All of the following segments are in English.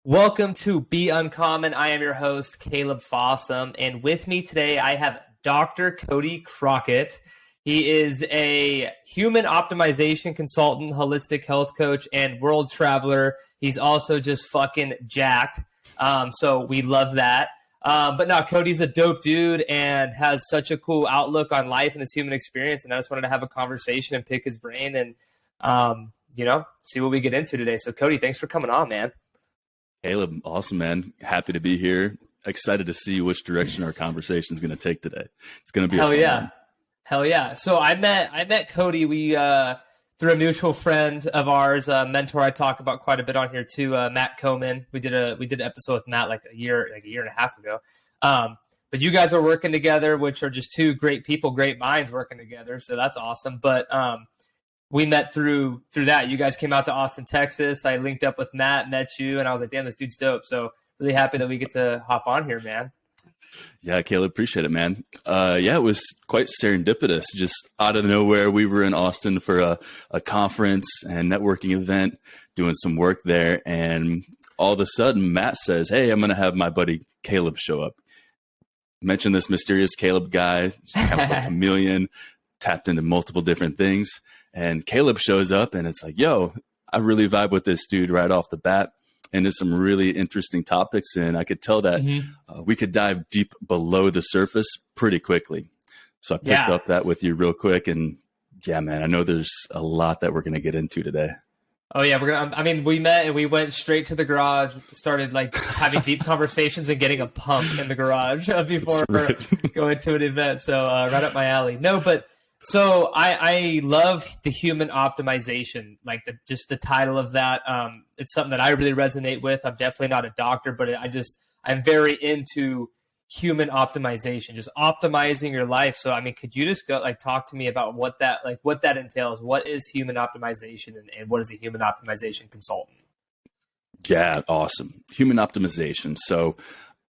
Welcome to Be Uncommon. I am your host, Kaleb Fossum, and with me today I have Dr. Cody Crockett. He is a human optimization consultant, holistic health coach, and world traveler. He's also just fucking jacked, so we love that. But no, Cody's a dope dude and has such a cool outlook on life and this human experience, and I just wanted to have a conversation and pick his brain and, see what we get into today. So, Cody, thanks for coming on, man. Kaleb, awesome, man. Happy to be here. Excited to see which direction our conversation is going to take today. It's going to be Hell yeah. So I met Cody. We through a mutual friend of ours, a mentor I talk about quite a bit on here too, Matt Coman. We did an episode with Matt like a year and a half ago. But you guys are working together, which are just two great people, great minds working together. So that's awesome. But we met through that. You guys came out to Austin, Texas. I linked up with Matt, met you, and I was like, damn, this dude's dope. So really happy that we get to hop on here, man. Yeah, Kaleb, appreciate it, man. It was quite serendipitous. Just out of nowhere, we were in Austin for a conference and networking event, doing some work there. And all of a sudden, Matt says, hey, I'm going to have my buddy Kaleb show up. Mentioned this mysterious Kaleb guy, kind of a chameleon, tapped into multiple different things. And Kaleb shows up and it's like, yo, I really vibe with this dude right off the bat. And there's some really interesting topics. And I could tell that we could dive deep below the surface pretty quickly. So I picked up that with you real quick. And yeah, man, I know there's a lot that we're going to get into today. Oh yeah, we met and we went straight to the garage, started like having deep conversations and getting a pump in the garage before going to an event. So right up my alley. No, but so I love the human optimization, like just the title of that. It's something that I really resonate with. I'm definitely not a doctor, but I'm very into human optimization, just optimizing your life. So, I mean, could you just talk to me about what that entails? What is human optimization and what is a human optimization consultant? Yeah, awesome. Human optimization. So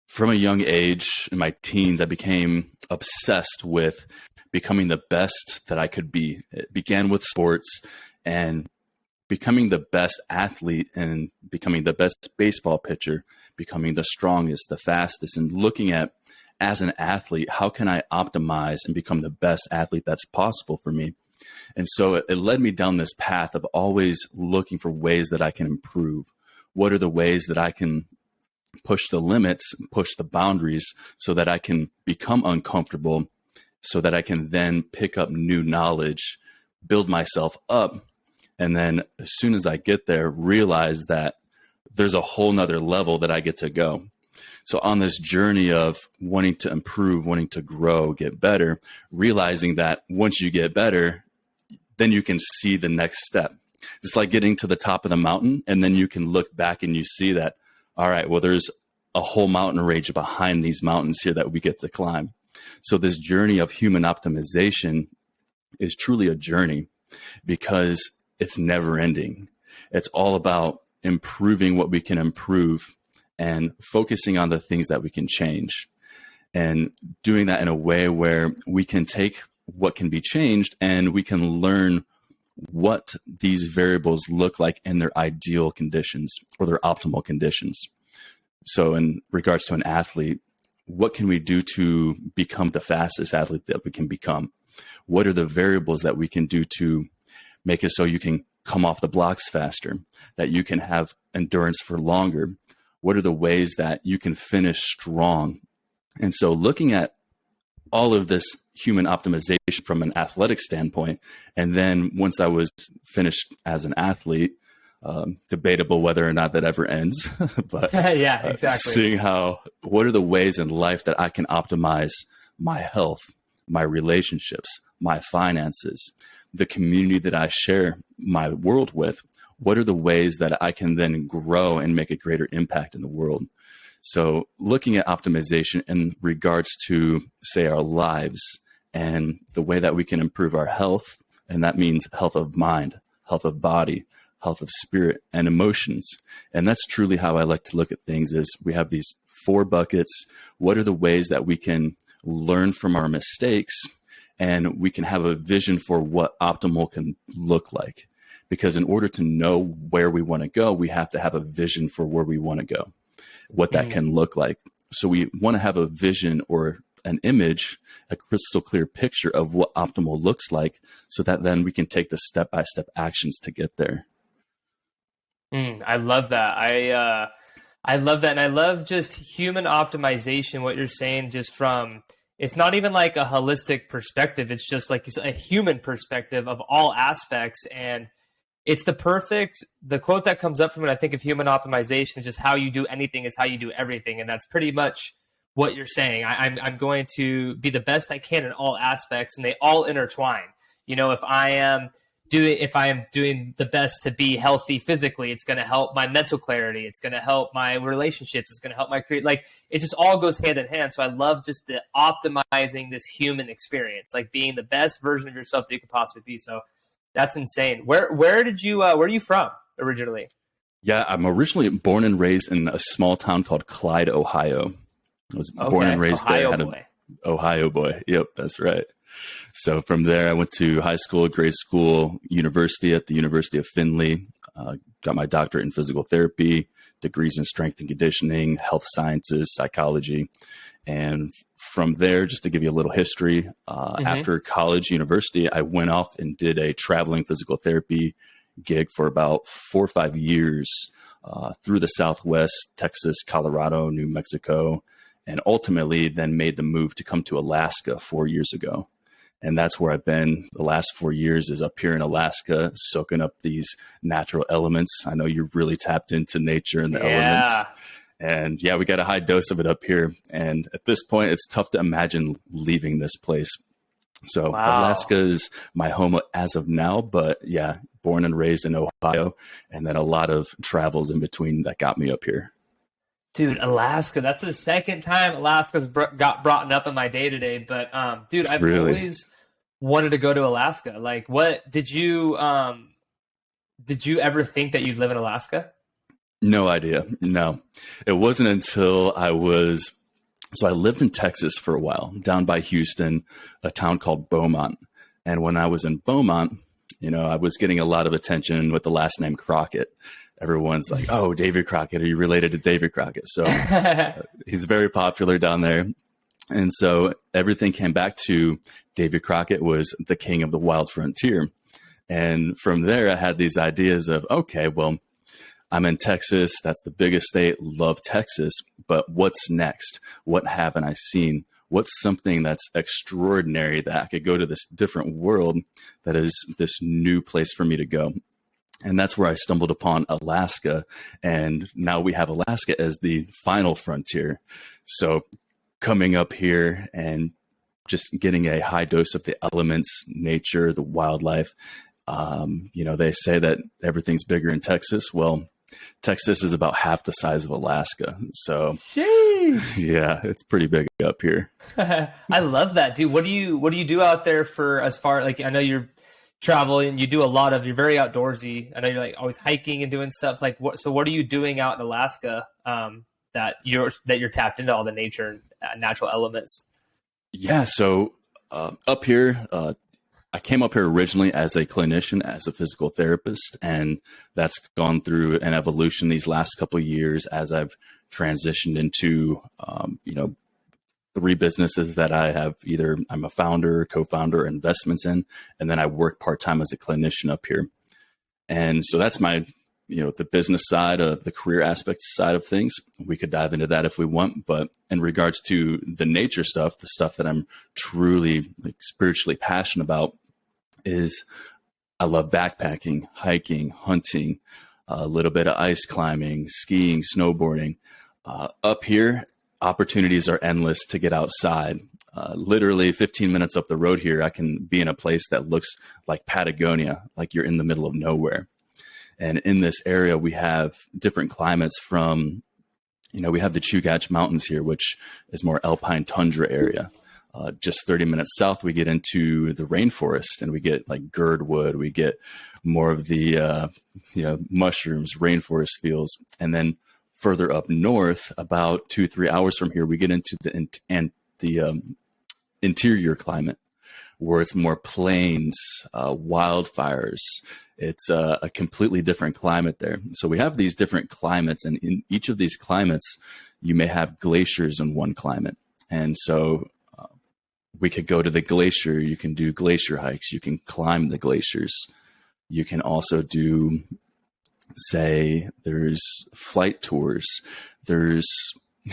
from a young age in my teens, I became obsessed with becoming the best that I could be. It began with sports and becoming the best athlete and becoming the best baseball pitcher, becoming the strongest, the fastest, and looking at, as an athlete, how can I optimize and become the best athlete that's possible for me? And so it led me down this path of always looking for ways that I can improve. What are the ways that I can push the limits, push the boundaries so that I can become uncomfortable, so that I can then pick up new knowledge, build myself up, and then as soon as I get there, realize that there's a whole nother level that I get to go. So on this journey of wanting to improve, wanting to grow, get better, realizing that once you get better, then you can see the next step. It's like getting to the top of the mountain, and then you can look back and you see that, all right, well, there's a whole mountain range behind these mountains here that we get to climb. So this journey of human optimization is truly a journey because it's never ending. It's all about improving what we can improve and focusing on the things that we can change and doing that in a way where we can take what can be changed and we can learn what these variables look like in their ideal conditions or their optimal conditions. So in regards to an athlete, what can we do to become the fastest athlete that we can become? What are the variables that we can do to make it so you can come off the blocks faster, that you can have endurance for longer? What are the ways that you can finish strong? And so looking at all of this human optimization from an athletic standpoint, and then once I was finished as an athlete, debatable whether or not that ever ends, but yeah, exactly. Seeing what are the ways in life that I can optimize my health, my relationships, my finances, the community that I share my world with. What are the ways that I can then grow and make a greater impact in the world? So looking at optimization in regards to, say, our lives and the way that we can improve our health, and that means health of mind, health of body, health of spirit, and emotions. And that's truly how I like to look at things is we have these 4 buckets. What are the ways that we can learn from our mistakes and we can have a vision for what optimal can look like? because in order to know where we want to go, we have to have a vision for where we want to go, what that can look like. So we want to have a vision or an image, a crystal clear picture of what optimal looks like, so that then we can take the step-by-step actions to get there. I love that. I love that. And I love just human optimization, what you're saying, just from, it's not even like a holistic perspective. It's just like a human perspective of all aspects. And it's the quote that comes up from when I think of human optimization is just how you do anything is how you do everything. And that's pretty much what you're saying. I'm going to be the best I can in all aspects, and they all intertwine. You know, if I am doing the best to be healthy physically, it's going to help my mental clarity. It's going to help my relationships. It's going to help my career. Like, it just all goes hand in hand. So I love just the optimizing this human experience, like being the best version of yourself that you could possibly be. So that's insane. Where are you from originally? Yeah, I'm originally born and raised in a small town called Clyde, Ohio. I was born and raised Ohio there. Boy. Ohio boy. Yep, that's right. So from there, I went to high school, grade school, university at the University of Findlay, got my doctorate in physical therapy, degrees in strength and conditioning, health sciences, psychology. And from there, just to give you a little history, after college, university, I went off and did a traveling physical therapy gig for about 4 or 5 years through the Southwest, Texas, Colorado, New Mexico, and ultimately then made the move to come to Alaska 4 years ago. And that's where I've been the last 4 years, is up here in Alaska, soaking up these natural elements. I know you're really tapped into nature and the elements. And yeah, we got a high dose of it up here. And at this point, it's tough to imagine leaving this place. So Alaska is my home as of now, but yeah, born and raised in Ohio, and then a lot of travels in between that got me up here. Dude, Alaska, that's the second time Alaska's got brought up in my day-to-day. But dude, I've always wanted to go to Alaska. Like, what did you ever think that you'd live in Alaska? No idea. No, it wasn't until I lived in Texas for a while, down by Houston, a town called Beaumont. And when I was in Beaumont, I was getting a lot of attention with the last name Crockett. Everyone's like, oh, David Crockett, are you related to David Crockett? So he's very popular down there. And so everything came back to David Crockett was the king of the wild frontier. And from there, I had these ideas of, okay, well, I'm in Texas. That's the biggest state. Love Texas. But what's next? What haven't I seen? What's something that's extraordinary that I could go to this different world that is this new place for me to go? And that's where I stumbled upon Alaska. And now we have Alaska as the final frontier. So coming up here and just getting a high dose of the elements, nature, the wildlife. They say that everything's bigger in Texas. Well, Texas is about half the size of Alaska. So yeah, it's pretty big up here. I love that, dude. What do you do out there for, as far, like, I know you're traveling, you do you're very outdoorsy. I know you're like always hiking and doing stuff. Like, what are you doing out in Alaska that you're tapped into all the nature and natural elements? Yeah. So up here, I came up here originally as a clinician, as a physical therapist, and that's gone through an evolution these last couple of years as I've transitioned into, 3 businesses that I have. Either I'm a founder, co-founder, investments in, and then I work part-time as a clinician up here. And so that's my, the business side of the career aspect side of things. We could dive into that if we want, but in regards to the nature stuff, the stuff that I'm truly spiritually passionate about is I love backpacking, hiking, hunting, a little bit of ice climbing, skiing, snowboarding. Up here, opportunities are endless to get outside. Literally 15 minutes up the road here, I can be in a place that looks like Patagonia, like you're in the middle of nowhere. And in this area, we have different climates from, we have the Chugach Mountains here, which is more alpine tundra area. Just 30 minutes south, we get into the rainforest and we get like girdwood. We get more of the, mushrooms, rainforest feels. And then further up north, about 2-3 hours from here, we get into the interior climate, where it's more plains, wildfires. It's a completely different climate there. So we have these different climates, and in each of these climates, you may have glaciers in one climate. And so we could go to the glacier. You can do glacier hikes. You can climb the glaciers. You can also do, say, there's flight tours. There's,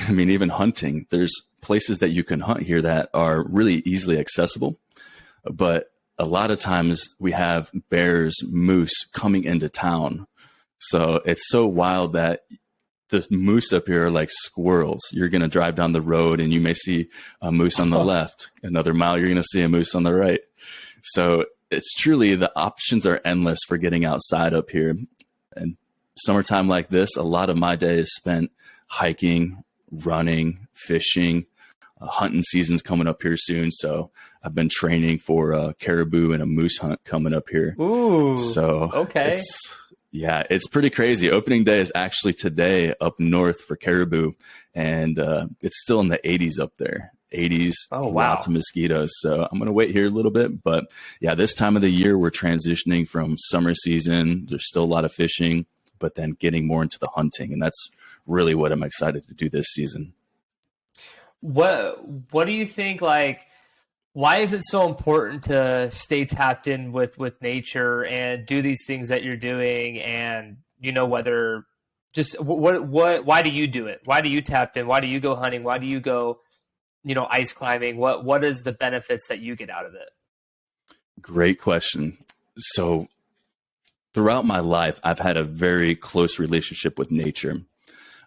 I mean, even hunting. There's places that you can hunt here that are really easily accessible. But a lot of times we have bears, moose coming into town. So it's so wild that the moose up here are like squirrels. You're going to drive down the road and you may see a moose on the left. Another mile, you're going to see a moose on the right. So it's truly, the options are endless for getting outside up here. And summertime like this, a lot of my day is spent hiking, running, fishing. Hunting season's coming up here soon, so I've been training for a caribou and a moose hunt coming up here. Ooh, so okay. It's pretty crazy. Opening day is actually today up north for caribou, and it's still in the 80s up there. 80s, oh, wow. Lots of mosquitoes. So I'm going to wait here a little bit. But yeah, this time of the year, we're transitioning from summer season. There's still a lot of fishing, but then getting more into the hunting. And that's really what I'm excited to do this season. What do you think, like, why is it so important to stay tapped in with nature and do these things that you're doing? And, you know, whether just why do you do it? Why do you tap in? Why do you go hunting? Why do you go, you know, ice climbing? What is the benefits that you get out of it? Great question. So throughout my life, I've had a very close relationship with nature.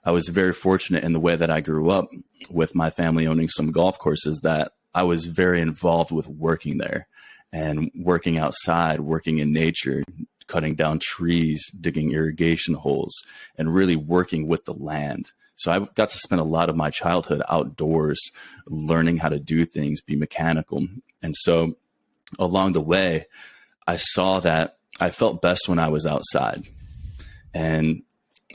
I was very fortunate in the way that I grew up with my family owning some golf courses, that I was very involved with working there and working outside, working in nature, cutting down trees, digging irrigation holes, and really working with the land. So I got to spend a lot of my childhood outdoors, learning how to do things, be mechanical. And so along the way, I saw that I felt best when I was outside. And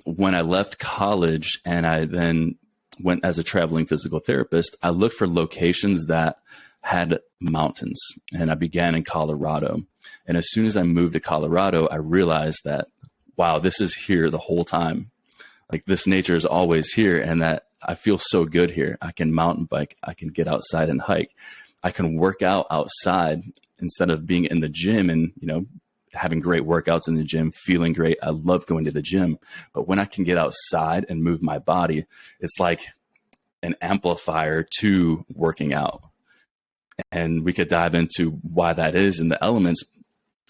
when I left college and I then went as a traveling physical therapist, I looked for locations that had mountains, and I began in Colorado. And as soon as I moved to Colorado, I realized that, wow, this is here the whole time. Like, this nature is always here, and that I feel so good here. I can mountain bike. I can get outside and hike. I can work out outside instead of being in the gym and, you know, having great workouts in the gym, feeling great. I love going to the gym, but when I can get outside and move my body, it's like an amplifier to working out. And we could dive into why that is in the elements.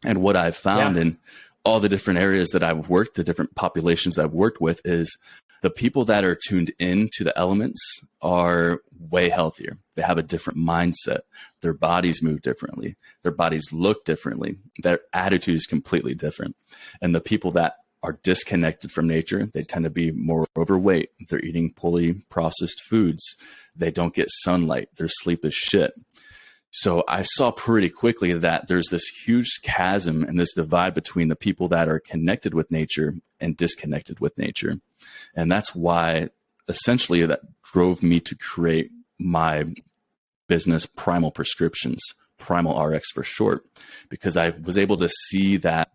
And what I've found in all the different areas that I've worked, the different populations I've worked with, is the people that are tuned in to the elements are way healthier. They have a different mindset. Their bodies move differently. Their bodies look differently. Their attitude is completely different. And the people that are disconnected from nature, they tend to be more overweight. They're eating poorly processed foods. They don't get sunlight. Their sleep is shit. So I saw pretty quickly that there's this huge chasm and this divide between the people that are connected with nature and disconnected with nature. And that's why essentially that drove me to create my business, Primal Prescriptions, Primal RX for short, because I was able to see that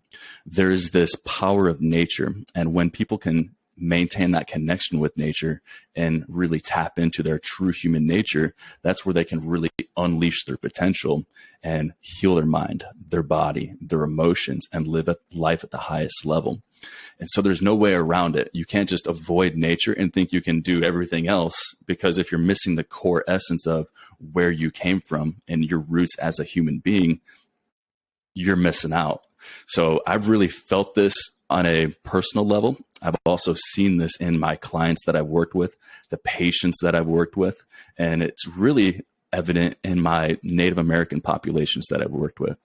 there's this power of nature. And when people can maintain that connection with nature and really tap into their true human nature, that's where they can really unleash their potential and heal their mind, their body, their emotions, and live a life at the highest level. And so there's no way around it. You can't just avoid nature and think you can do everything else, because if you're missing the core essence of where you came from and your roots as a human being, you're missing out. So I've really felt this on a personal level. I've also seen this in my clients that I've worked with, the patients that I've worked with, and it's really evident in my Native American populations that I've worked with.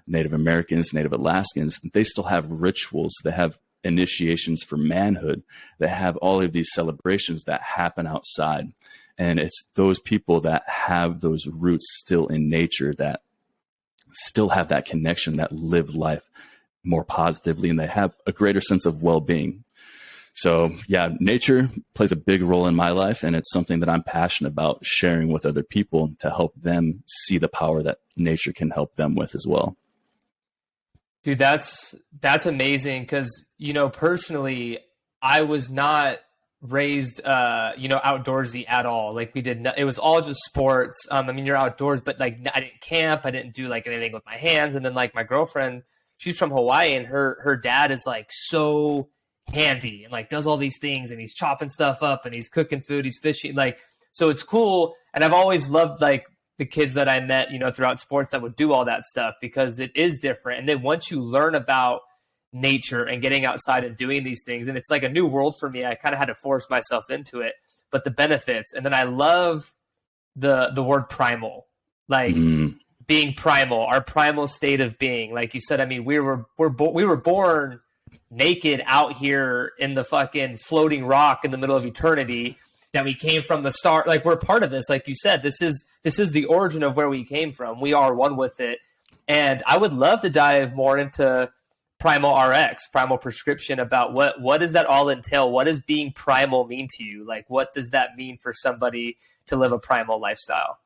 Native Americans, Native Alaskans, they still have rituals. They have initiations for manhood. They have all of these celebrations that happen outside. And it's those people that have those roots still in nature, that still have that connection, that live life more positively, and they have a greater sense of well-being. So yeah, nature plays a big role in my life, and it's something that I'm passionate about sharing with other people to help them see the power that nature can help them with as well. Dude, that's amazing because, personally, I was not raised, outdoorsy at all. Like it was all just sports. You're outdoors, but like I didn't camp. I didn't do like anything with my hands. And then like my girlfriend, she's from Hawaii, and her dad is like so handy and like does all these things, and he's chopping stuff up and he's cooking food, he's fishing, like, so it's cool. And I've always loved like the kids that I met, throughout sports that would do all that stuff because it is different. And then once you learn about nature and getting outside and doing these things, and it's like a new world for me, I kind of had to force myself into it, but the benefits. And then I love the word primal, like being primal, our primal state of being. Like you said, we were born naked out here in the fucking floating rock in the middle of eternity, that we came from the start. Like, we're part of this. Like you said, this is the origin of where we came from. We are one with it. And I would love to dive more into Primal RX, Primal Prescription, about what does that all entail? What does being primal mean to you? Like, what does that mean for somebody to live a primal lifestyle?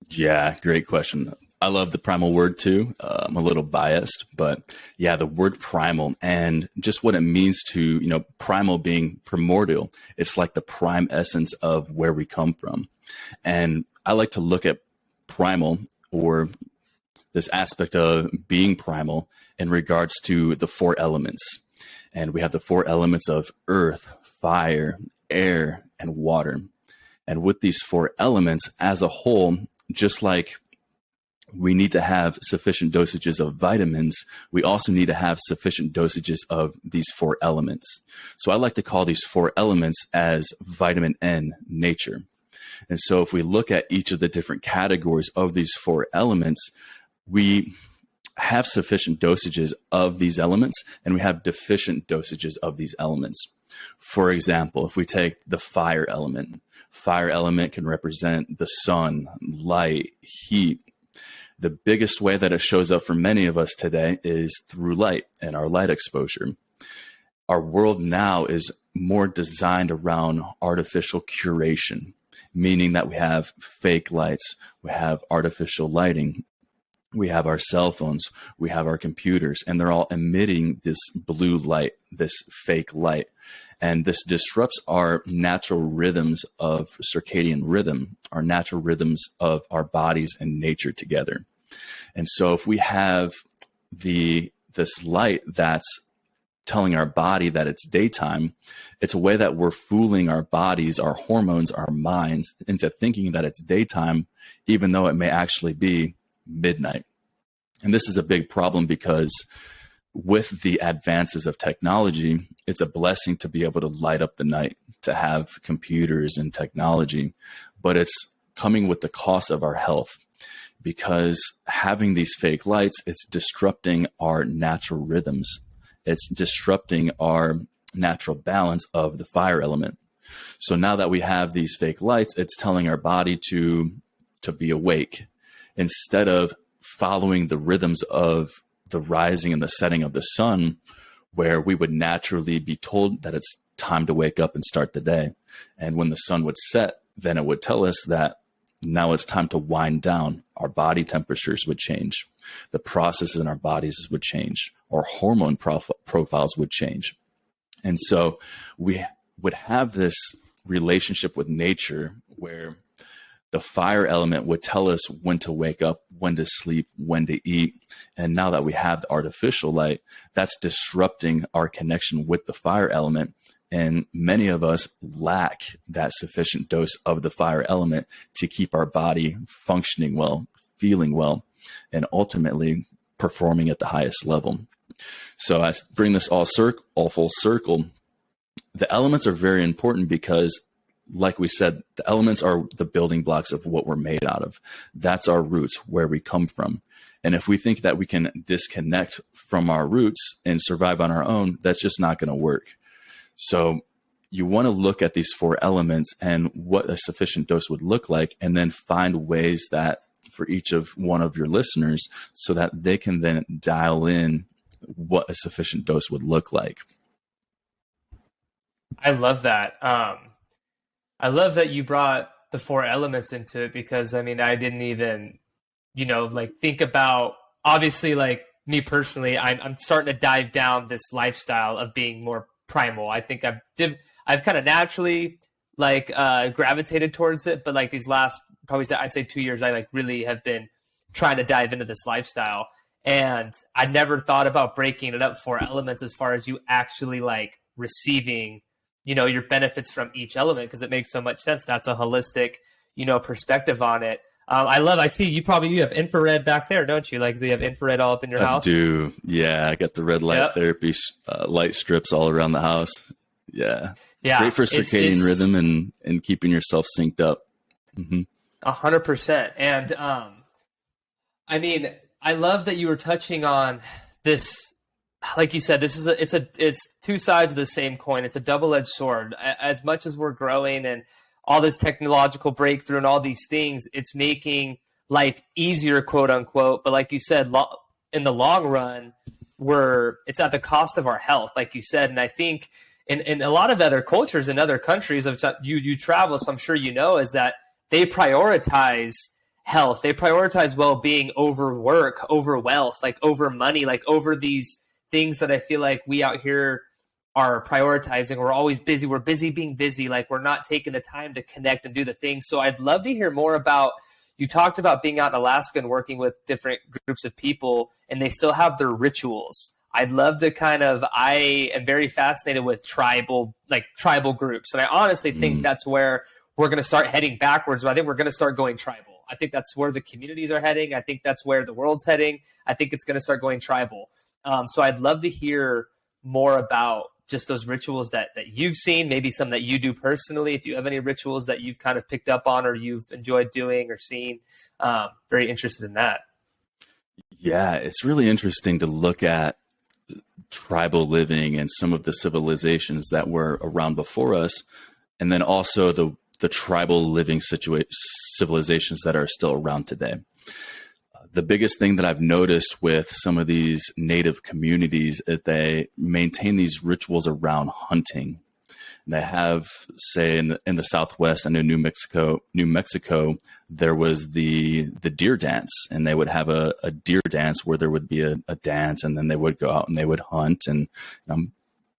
Yeah, great question. I love the primal word too. I'm a little biased, but yeah, the word primal and just what it means to, primal being primordial. It's like the prime essence of where we come from. And I like to look at primal, or this aspect of being primal, in regards to the four elements. And we have the four elements of earth, fire, air, and water. And with these four elements as a whole, just like we need to have sufficient dosages of vitamins, we also need to have sufficient dosages of these four elements. So I like to call these four elements as vitamin N, nature. And so if we look at each of the different categories of these four elements, we have sufficient dosages of these elements, and we have deficient dosages of these elements. For example, if we take the fire element can represent the sun, light, heat. The biggest way that it shows up for many of us today is through light and our light exposure. Our world now is more designed around artificial curation, meaning that we have fake lights, we have artificial lighting, we have our cell phones, we have our computers, and they're all emitting this blue light, this fake light. And this disrupts our natural rhythms of circadian rhythm, our natural rhythms of our bodies and nature together. And so if we have this light that's telling our body that it's daytime, it's a way that we're fooling our bodies, our hormones, our minds into thinking that it's daytime, even though it may actually be midnight. And this is a big problem because with the advances of technology, it's a blessing to be able to light up the night, to have computers and technology, but it's coming with the cost of our health, because having these fake lights, it's disrupting our natural rhythms. It's disrupting our natural balance of the fire element. So now that we have these fake lights, it's telling our body to be awake instead of following the rhythms of the rising and the setting of the sun, where we would naturally be told that it's time to wake up and start the day. And when the sun would set, then it would tell us that now it's time to wind down. Our body temperatures would change. The processes in our bodies would change. Our hormone profiles would change. And so we would have this relationship with nature where the fire element would tell us when to wake up, when to sleep, when to eat. And now that we have the artificial light, that's disrupting our connection with the fire element. And many of us lack that sufficient dose of the fire element to keep our body functioning well, feeling well, and ultimately performing at the highest level. So I bring this all full circle. The elements are very important because, like we said, the elements are the building blocks of what we're made out of. That's our roots, where we come from. And if we think that we can disconnect from our roots and survive on our own, that's just not going to work. So you want to look at these four elements and what a sufficient dose would look like, and then find ways that for each of one of your listeners so that they can then dial in what a sufficient dose would look like. I love that. I love that you brought the four elements into it, because I mean, I didn't even, like think about, obviously, like me personally, I'm starting to dive down this lifestyle of being more primal. I think I've kind of naturally like gravitated towards it, but like these last probably I'd say 2 years, I like really have been trying to dive into this lifestyle. And I never thought about breaking it up for elements as far as you actually like receiving, your benefits from each element, because it makes so much sense. That's a holistic, perspective on it. I see you have infrared back there, don't you? Like, so you have infrared all up in your house? I do. Yeah. I got the red light therapy light strips all around the house. Yeah. Yeah. Great for circadian rhythm and keeping yourself synced up. 100%. And, I mean, I love that you were touching on this. Like you said, it's two sides of the same coin. It's a double-edged sword. As much as we're growing and all this technological breakthrough and all these things, it's making life easier, quote unquote. But like you said, in the long run, it's at the cost of our health, like you said. And I think in a lot of other cultures in other countries, you travel, so I'm sure is that they prioritize health. They prioritize well-being over work, over wealth, like over money, like over these things that I feel like we out here are prioritizing. We're always busy. We're busy being busy. Like, we're not taking the time to connect and do the things. So I'd love to hear more about, you talked about being out in Alaska and working with different groups of people, and they still have their rituals. I'd love to I am very fascinated with tribal groups. And I honestly think that's where we're going to start heading backwards. I think we're going to start going tribal. I think that's where the communities are heading. I think that's where the world's heading. I think it's going to start going tribal. So I'd love to hear more about just those rituals that you've seen, maybe some that you do personally. If you have any rituals that you've kind of picked up on or you've enjoyed doing or seen, very interested in that. Yeah, it's really interesting to look at tribal living and some of the civilizations that were around before us, and then also the tribal living civilizations that are still around today. The biggest thing that I've noticed with some of these native communities is they maintain these rituals around hunting. They have, say, in the Southwest, I know New Mexico, there was the deer dance, and they would have a deer dance where there would be a dance, and then they would go out and they would hunt. And I'm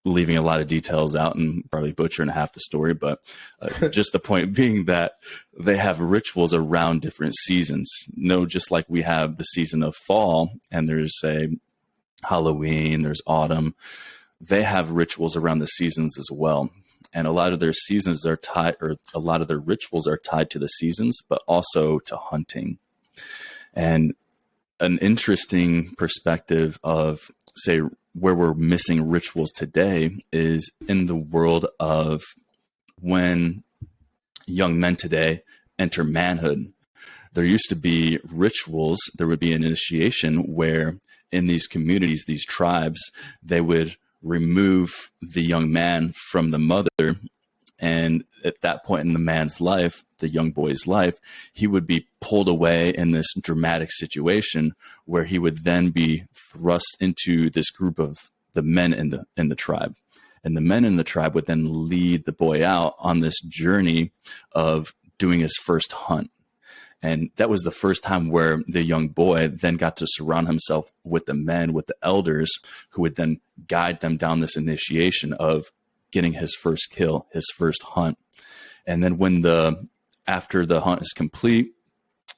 leaving a lot of details out and probably butchering half the story, but just the point being that they have rituals around different seasons. Just like we have the season of fall, and there's Halloween, there's autumn. They have rituals around the seasons as well. And a lot of their seasons are tied, or a lot of their rituals are tied to the seasons, but also to hunting. And an interesting perspective of, say, where we're missing rituals today is in the world of when young men today enter manhood. There used to be rituals. There would be an initiation where in these communities, these tribes, they would remove the young man from the mother. And at that point in the man's life, the young boy's life, he would be pulled away in this dramatic situation where he would then be thrust into this group of the men in the tribe. And the men in the tribe would then lead the boy out on this journey of doing his first hunt. And that was the first time where the young boy then got to surround himself with the men, with the elders, who would then guide them down this initiation of getting his first kill, his first hunt. And then after the hunt is complete,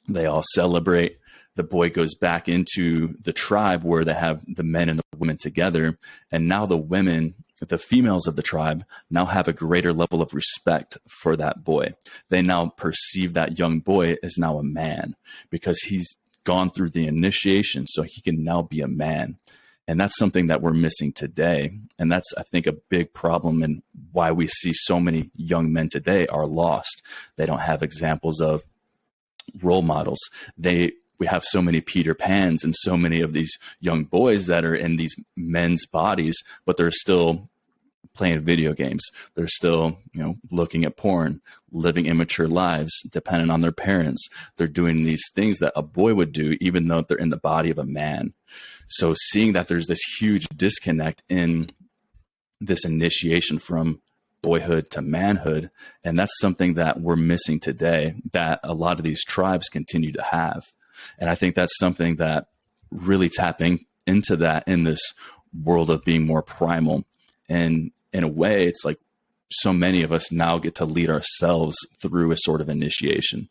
they all celebrate. The boy goes back into the tribe where they have the men and the women together. And now the women, the females of the tribe, now have a greater level of respect for that boy. They now perceive that young boy as now a man because he's gone through the initiation, so he can now be a man. And that's something that we're missing today. And that's, I think, a big problem and why we see so many young men today are lost. They don't have examples of role models. We have so many Peter Pans and so many of these young boys that are in these men's bodies, but they're still playing video games. They're still, looking at porn, living immature lives, dependent on their parents. They're doing these things that a boy would do, even though they're in the body of a man. So seeing that there's this huge disconnect in this initiation from boyhood to manhood. And that's something that we're missing today, that a lot of these tribes continue to have. And I think that's something that really tapping into that in this world of being more primal. And in a way, it's like so many of us now get to lead ourselves through a sort of initiation.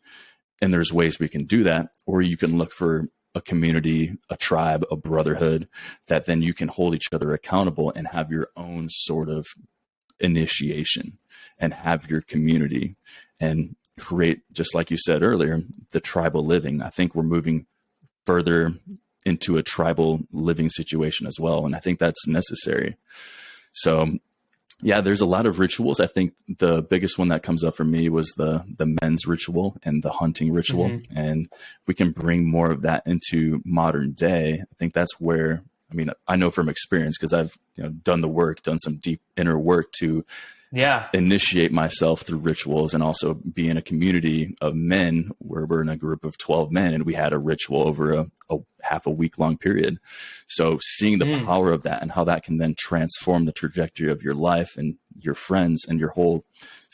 And there's ways we can do that, or you can look for a community, a tribe, a brotherhood that then you can hold each other accountable and have your own sort of initiation and have your community and create, just like you said earlier, the tribal living. I think we're moving further into a tribal living situation as well. And I think that's necessary. So yeah, there's a lot of rituals. I think the biggest one that comes up for me was the men's ritual and the hunting ritual. Mm-hmm. And if we can bring more of that into modern day, I think that's where, I mean, I know from experience, because I've done the work, done some deep inner work to initiate myself through rituals, and also be in a community of men where we're in a group of 12 men and we had a ritual over a half a week long period. So seeing the power of that and how that can then transform the trajectory of your life and your friends and your whole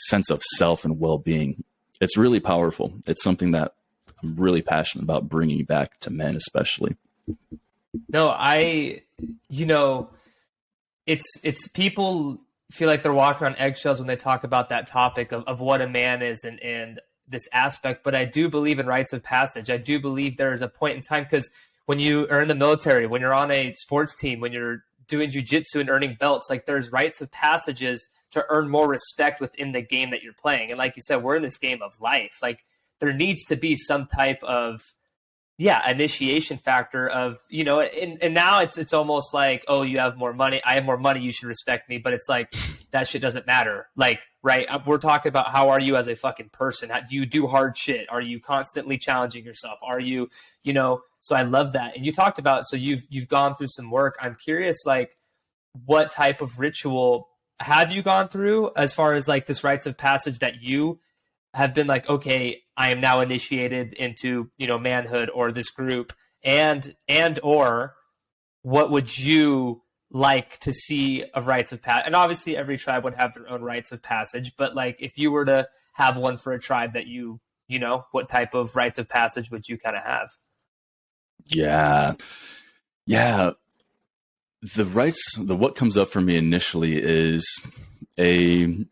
sense of self and well-being, it's really powerful. It's something that I'm really passionate about bringing back to men, especially. No, it's people feel like they're walking on eggshells when they talk about that topic of what a man is and this aspect. But I do believe in rites of passage. I do believe there is a point in time, because when you are in the military, when you're on a sports team, when you're doing jujitsu and earning belts, like there's rites of passages to earn more respect within the game that you're playing. And like you said, we're in this game of life. Like there needs to be some type of initiation factor of, and now it's almost like, oh, you have more money, I have more money, you should respect me. But it's like, that shit doesn't matter. Like, right. We're talking about, how are you as a fucking person? Do you do hard shit? Are you constantly challenging yourself? Are you, so I love that. And you talked about, so you've gone through some work. I'm curious, like, what type of ritual have you gone through as far as like this rites of passage that you have been like, okay, I am now initiated into, manhood or this group, and or what would you like to see of rites of passage? And obviously every tribe would have their own rites of passage, but like if you were to have one for a tribe that what type of rites of passage would you kind of have? Yeah. What comes up for me initially is a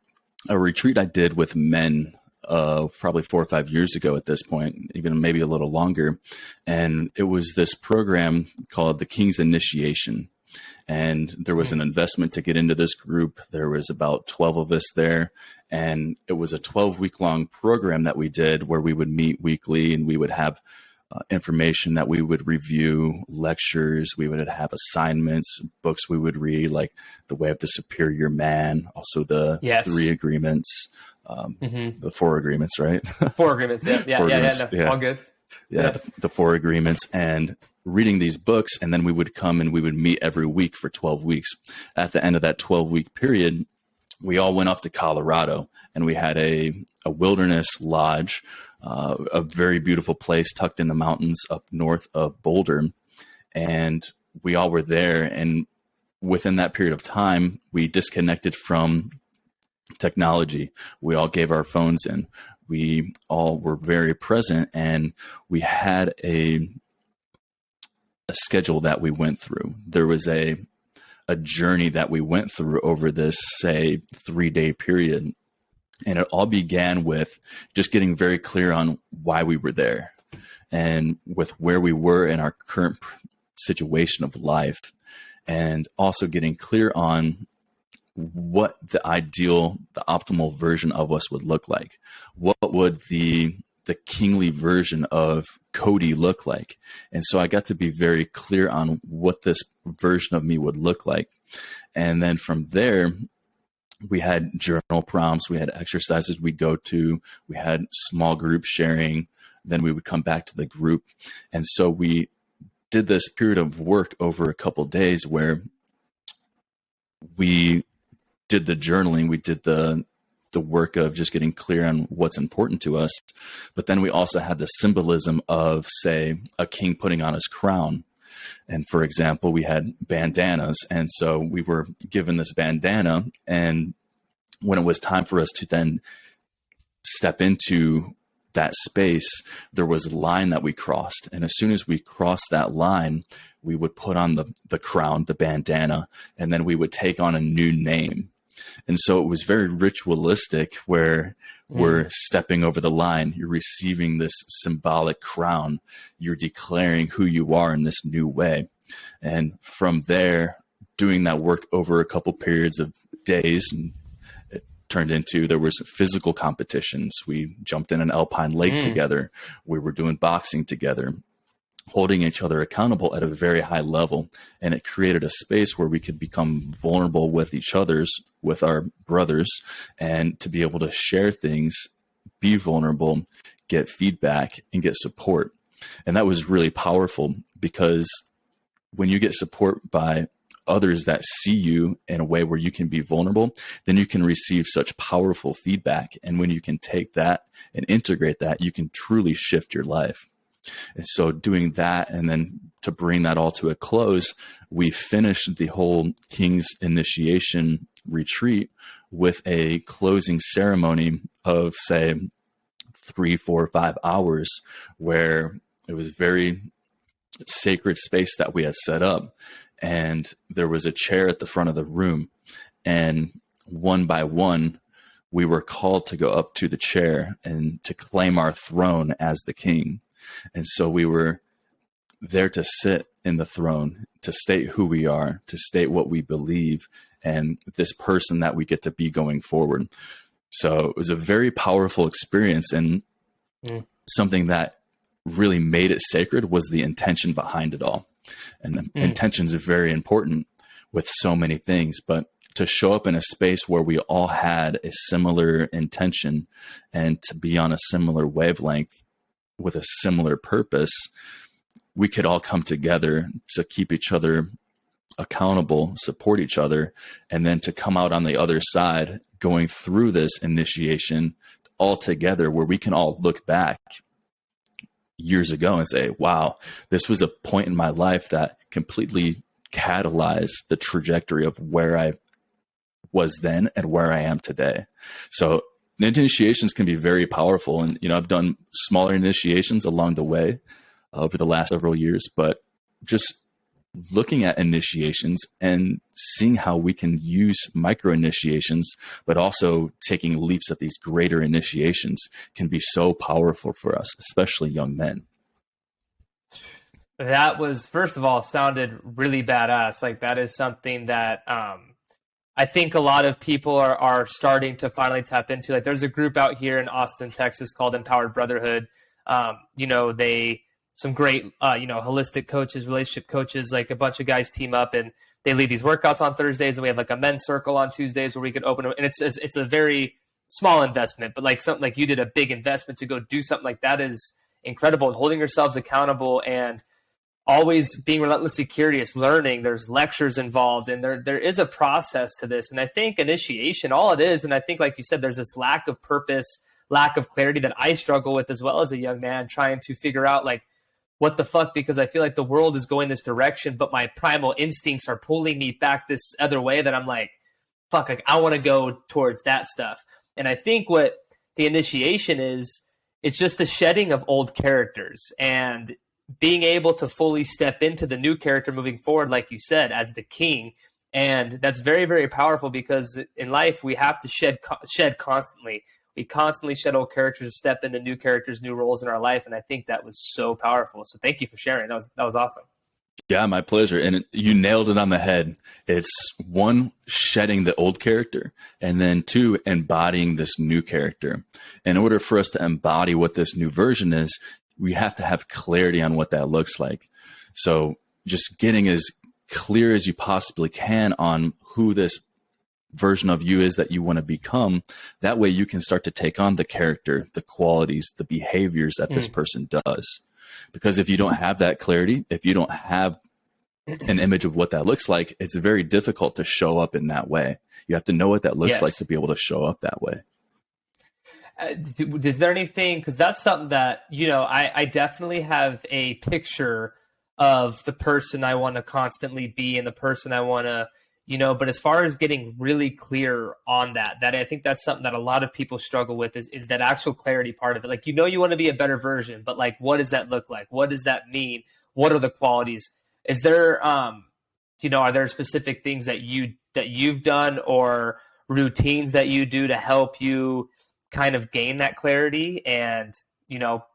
retreat I did with men probably 4 or 5 years ago at this point, even maybe a little longer. And it was this program called the King's Initiation. And there was an investment to get into this group. There was about 12 of us there. And it was a 12-week long program that we did where we would meet weekly and we would have information that we would review, lectures, we would have assignments, books we would read, like The Way of the Superior Man, also the 3 agreements, the 4 agreements, right? 4 agreements, all good. The 4 agreements, and reading these books, and then we would come and we would meet every week for 12 weeks. At the end of that 12-week period, we all went off to Colorado, and we had a wilderness lodge, a very beautiful place tucked in the mountains up north of Boulder. And we all were there. And within that period of time, we disconnected from technology. We all gave our phones in. We all were very present, and we had a schedule that we went through. There was a journey that we went through over this, say, 3-day period. And it all began with just getting very clear on why we were there and with where we were in our current situation of life, and also getting clear on what the optimal version of us would look like. What would the kingly version of Cody look like? And so I got to be very clear on what this version of me would look like. And then from there, we had journal prompts, we had exercises we'd go to, we had small group sharing, then we would come back to the group. And so we did this period of work over a couple of days where we did the journaling, we did the work of just getting clear on what's important to us. But then we also had the symbolism of, say, a king putting on his crown. And for example, we had bandanas. And so we were given this bandana, and when it was time for us to then step into that space, there was a line that we crossed. And as soon as we crossed that line, we would put on the crown, the bandana, and then we would take on a new name. And so it was very ritualistic where we're stepping over the line, you're receiving this symbolic crown, you're declaring who you are in this new way. And from there, doing that work over a couple periods of days, and it turned into, there was physical competitions. We jumped in an alpine lake together. We were doing boxing together, holding each other accountable at a very high level. And it created a space where we could become vulnerable with each other's, with our brothers, and to be able to share things, be vulnerable, get feedback, and get support. And that was really powerful, because when you get support by others that see you in a way where you can be vulnerable, then you can receive such powerful feedback. And when you can take that and integrate that, you can truly shift your life. And so doing that, and then to bring that all to a close, we finished the whole King's Initiation retreat with a closing ceremony of, say, 3, 4, 5 hours, where it was very sacred space that we had set up. And there was a chair at the front of the room, and one by one, we were called to go up to the chair and to claim our throne as the king. And so we were there to sit in the throne, to state who we are, to state what we believe, and this person that we get to be going forward. So it was a very powerful experience, and something that really made it sacred was the intention behind it all. And intentions are very important with so many things, but to show up in a space where we all had a similar intention and to be on a similar wavelength with a similar purpose, we could all come together to keep each other accountable, support each other, and then to come out on the other side going through this initiation all together, where we can all look back years ago and say, wow, this was a point in my life that completely catalyzed the trajectory of where I was then and where I am today. So the initiations can be very powerful. And, I've done smaller initiations along the way over the last several years, but just looking at initiations and seeing how we can use micro initiations, but also taking leaps at these greater initiations can be so powerful for us, especially young men. That was, first of all, sounded really badass. Like, that is something that I think a lot of people are starting to finally tap into. Like, there's a group out here in Austin, Texas called Empowered Brotherhood. Some great, holistic coaches, relationship coaches, like a bunch of guys team up and they lead these workouts on Thursdays, and we have like a men's circle on Tuesdays where we could open them. And it's a very small investment, but like something like you did, a big investment to go do something like that is incredible. And holding yourselves accountable and always being relentlessly curious, learning. There's lectures involved, and there is a process to this. And I think initiation, all it is, and I think, like you said, there's this lack of purpose, lack of clarity that I struggle with as well as a young man, trying to figure out, like, what the fuck, because I feel like the world is going this direction, but my primal instincts are pulling me back this other way that I'm like, fuck, like, I want to go towards that stuff. And I think what the initiation is, it's just the shedding of old characters and being able to fully step into the new character moving forward, like you said, as the king. And that's very, very powerful, because in life we have to shed constantly. We constantly shed old characters, step into new characters, new roles in our life. And I think that was so powerful. So thank you for sharing. That was awesome. Yeah, my pleasure. And you nailed it on the head. It's one, shedding the old character, and then two, embodying this new character. In order for us to embody what this new version is, we have to have clarity on what that looks like. So just getting as clear as you possibly can on who this version of you is that you want to become. That way you can start to take on the character, the qualities, the behaviors that this person does. Because if you don't have that clarity, if you don't have an image of what that looks like, it's very difficult to show up in that way. You have to know what that looks like to be able to show up that way. Is there anything, because that's something that, I definitely have a picture of the person I want to constantly be and the person I want to, but as far as getting really clear on that I think that's something that a lot of people struggle with is that actual clarity part of it. Like, you want to be a better version, but like, what does that look like? What does that mean? What are the qualities? Is there, are there specific things that you've done or routines that you do to help you kind of gain that clarity and,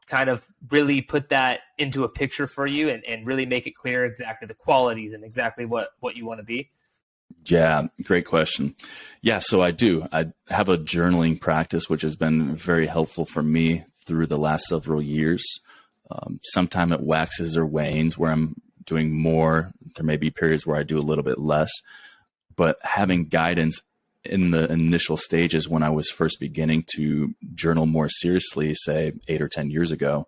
kind of really put that into a picture for you and really make it clear exactly the qualities and exactly what you want to be? Yeah, great question. Yeah, so I do. I have a journaling practice, which has been very helpful for me through the last several years. Sometime it waxes or wanes where I'm doing more. There may be periods where I do a little bit less, but having guidance in the initial stages when I was first beginning to journal more seriously, say 8 or 10 years ago,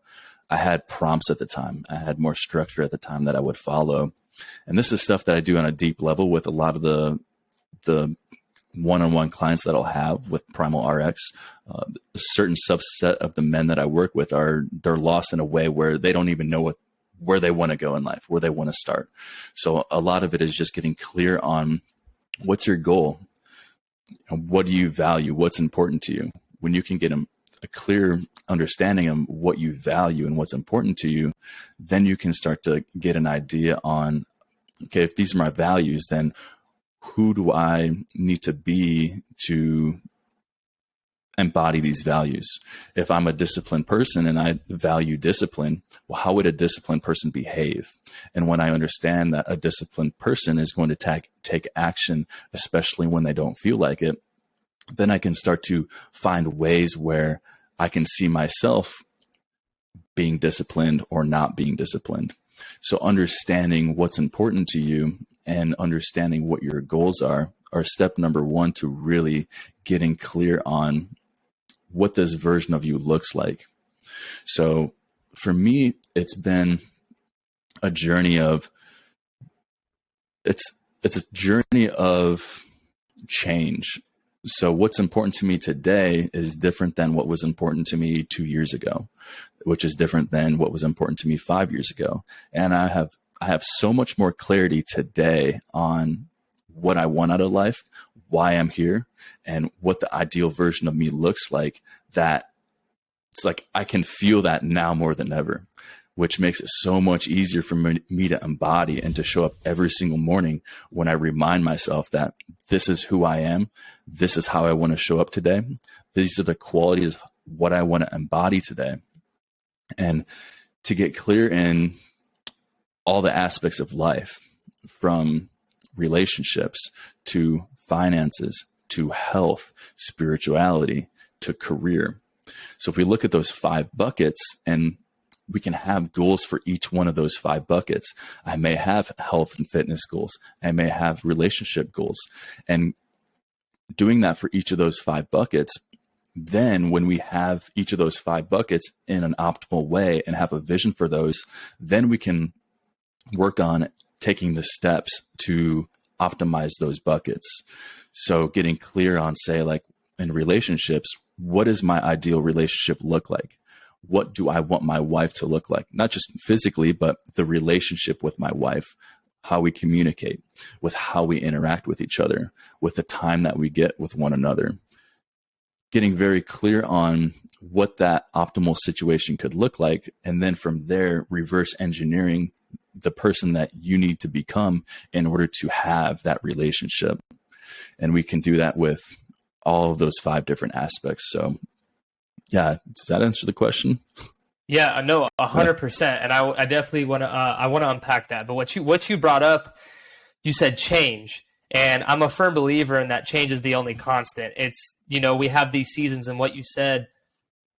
I had prompts at the time. I had more structure at the time that I would follow. And this is stuff that I do on a deep level with a lot of the one-on-one clients that I'll have with Primal RX. A certain subset of the men that I work with they're lost in a way where they don't even know where they want to go in life, where they want to start. So a lot of it is just getting clear on what's your goal, what do you value, what's important to you. When you can get a clear understanding of what you value and what's important to you, then you can start to get an idea on, okay, if these are my values, then who do I need to be to embody these values? If I'm a disciplined person and I value discipline, well, how would a disciplined person behave? And when I understand that a disciplined person is going to take action, especially when they don't feel like it, then I can start to find ways where I can see myself being disciplined or not being disciplined. So understanding what's important to you and understanding what your goals are step number one to really getting clear on what this version of you looks like. So for me, it's been a journey of, it's a journey of change. So what's important to me today is different than what was important to me 2 years ago, which is different than what was important to me 5 years ago. And I have so much more clarity today on what I want out of life, why I'm here, and what the ideal version of me looks like, that it's like I can feel that now more than ever, which makes it so much easier for me to embody and to show up every single morning when I remind myself that this is who I am. This is how I want to show up today. These are the qualities of what I want to embody today. And to get clear in all the aspects of life, from relationships to finances, to health, spirituality, to career. So if we look at those 5 buckets, and we can have goals for each one of those 5 buckets. I may have health and fitness goals. I may have relationship goals. And doing that for each of those 5 buckets, then when we have each of those 5 buckets in an optimal way and have a vision for those, then we can work on taking the steps to optimize those buckets. So getting clear on, say, like in relationships, what does my ideal relationship look like? What do I want my wife to look like? Not just physically, but the relationship with my wife, how we communicate, with how we interact with each other, with the time that we get with one another. Getting very clear on what that optimal situation could look like. And then from there, reverse engineering the person that you need to become in order to have that relationship. And we can do that with all of those 5 different aspects. So yeah, does that answer the question? Yeah, no, 100%. And I definitely want to unpack that. But what you brought up, you said change, and I'm a firm believer in that change is the only constant. It's, we have these seasons, and what you said,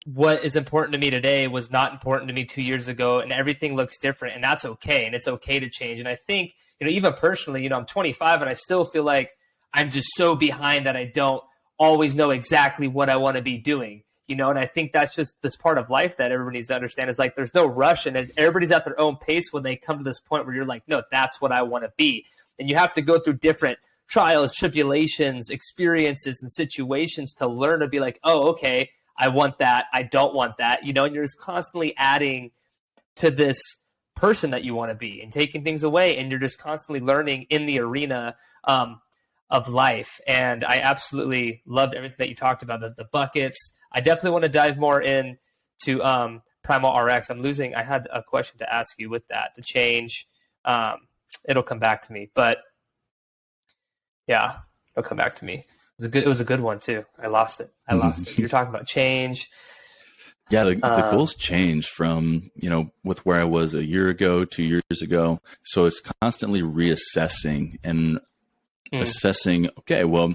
what is important to me today was not important to me 2 years ago, and everything looks different, and that's okay. And it's okay to change. And I think, even personally, I'm 25 and I still feel like I'm just so behind that I don't always know exactly what I want to be doing. And I think that's part of life that everybody needs to understand, is like, there's no rush, and everybody's at their own pace when they come to this point where you're like, no, that's what I want to be. And you have to go through different trials, tribulations, experiences, and situations to learn to be like, oh, okay, I want that. I don't want that, and you're just constantly adding to this person that you want to be and taking things away. And you're just constantly learning in the arena. of life. And I absolutely loved everything that you talked about, the buckets. I definitely want to dive more into Primal RX. I had a question to ask you with that, the change. It'll come back to me, but yeah, it'll come back to me. It was a good one too. I lost it. You're talking about change. Yeah, the goals change from, with where I was a year ago, 2 years ago. So it's constantly reassessing and assessing, okay, well,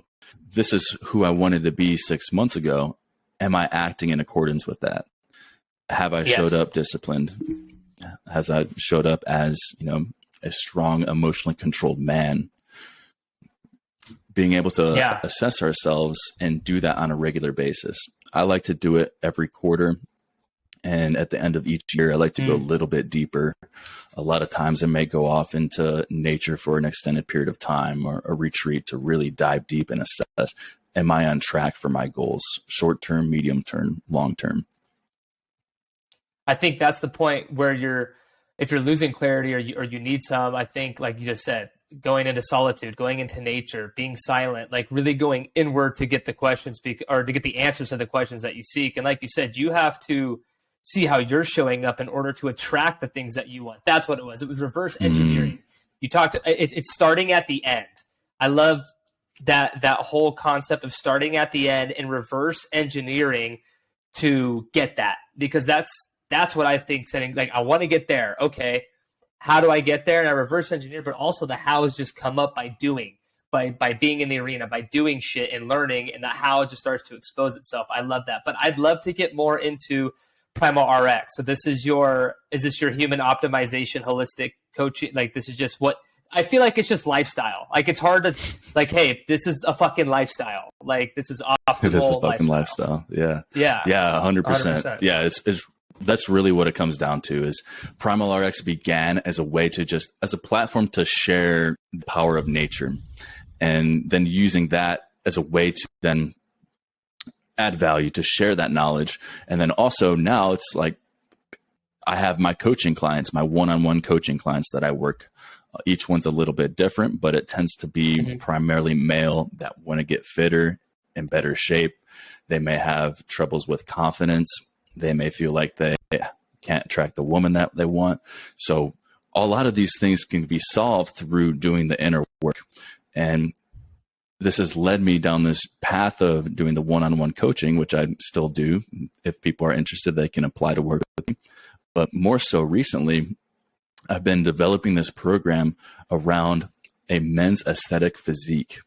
this is who I wanted to be 6 months ago. Am I acting in accordance with that? Have I showed up disciplined? Has I showed up as, a strong, emotionally controlled man? Being able to assess ourselves and do that on a regular basis. I like to do it every quarter. And at the end of each year, I like to go a little bit deeper. A lot of times I may go off into nature for an extended period of time or a retreat to really dive deep and assess, am I on track for my goals? Short term, medium term, long term. I think that's the point where if you're losing clarity or you need some, I think, like you just said, going into solitude, going into nature, being silent, like really going inward to get the questions or to get the answers to the questions that you seek. And like you said, you have to see how you're showing up in order to attract the things that you want. That's what it was. It was reverse engineering. You talked, it's starting at the end. I love that whole concept of starting at the end and reverse engineering to get that, because that's what I think, setting, like, I want to get there. Okay. How do I get there? And I reverse engineer, but also the how has just come up by doing, by being in the arena, by doing shit and learning, and the how just starts to expose itself. I love that. But I'd love to get more into Primal RX. So is this your human optimization, holistic coaching? Like, this is just what I feel like it's just lifestyle. Like, it's hard to, like, hey, this is a fucking lifestyle. Like, this is optimal. It is a fucking lifestyle. Yeah. Yeah. Yeah. 100%. Yeah. It's that's really what it comes down to. Is Primal RX began as a way to as a platform to share the power of nature, and then using that as a way to then add value, to share that knowledge. And then also now it's like, I have my coaching clients, my one-on-one coaching clients that I work. Each one's a little bit different, but it tends to be primarily male that want to get fitter, in better shape. They may have troubles with confidence. They may feel like they can't attract the woman that they want. So a lot of these things can be solved through doing the inner work. And this has led me down this path of doing the one-on-one coaching, which I still do. If people are interested, they can apply to work with me. But more so recently, I've been developing this program around a men's aesthetic physique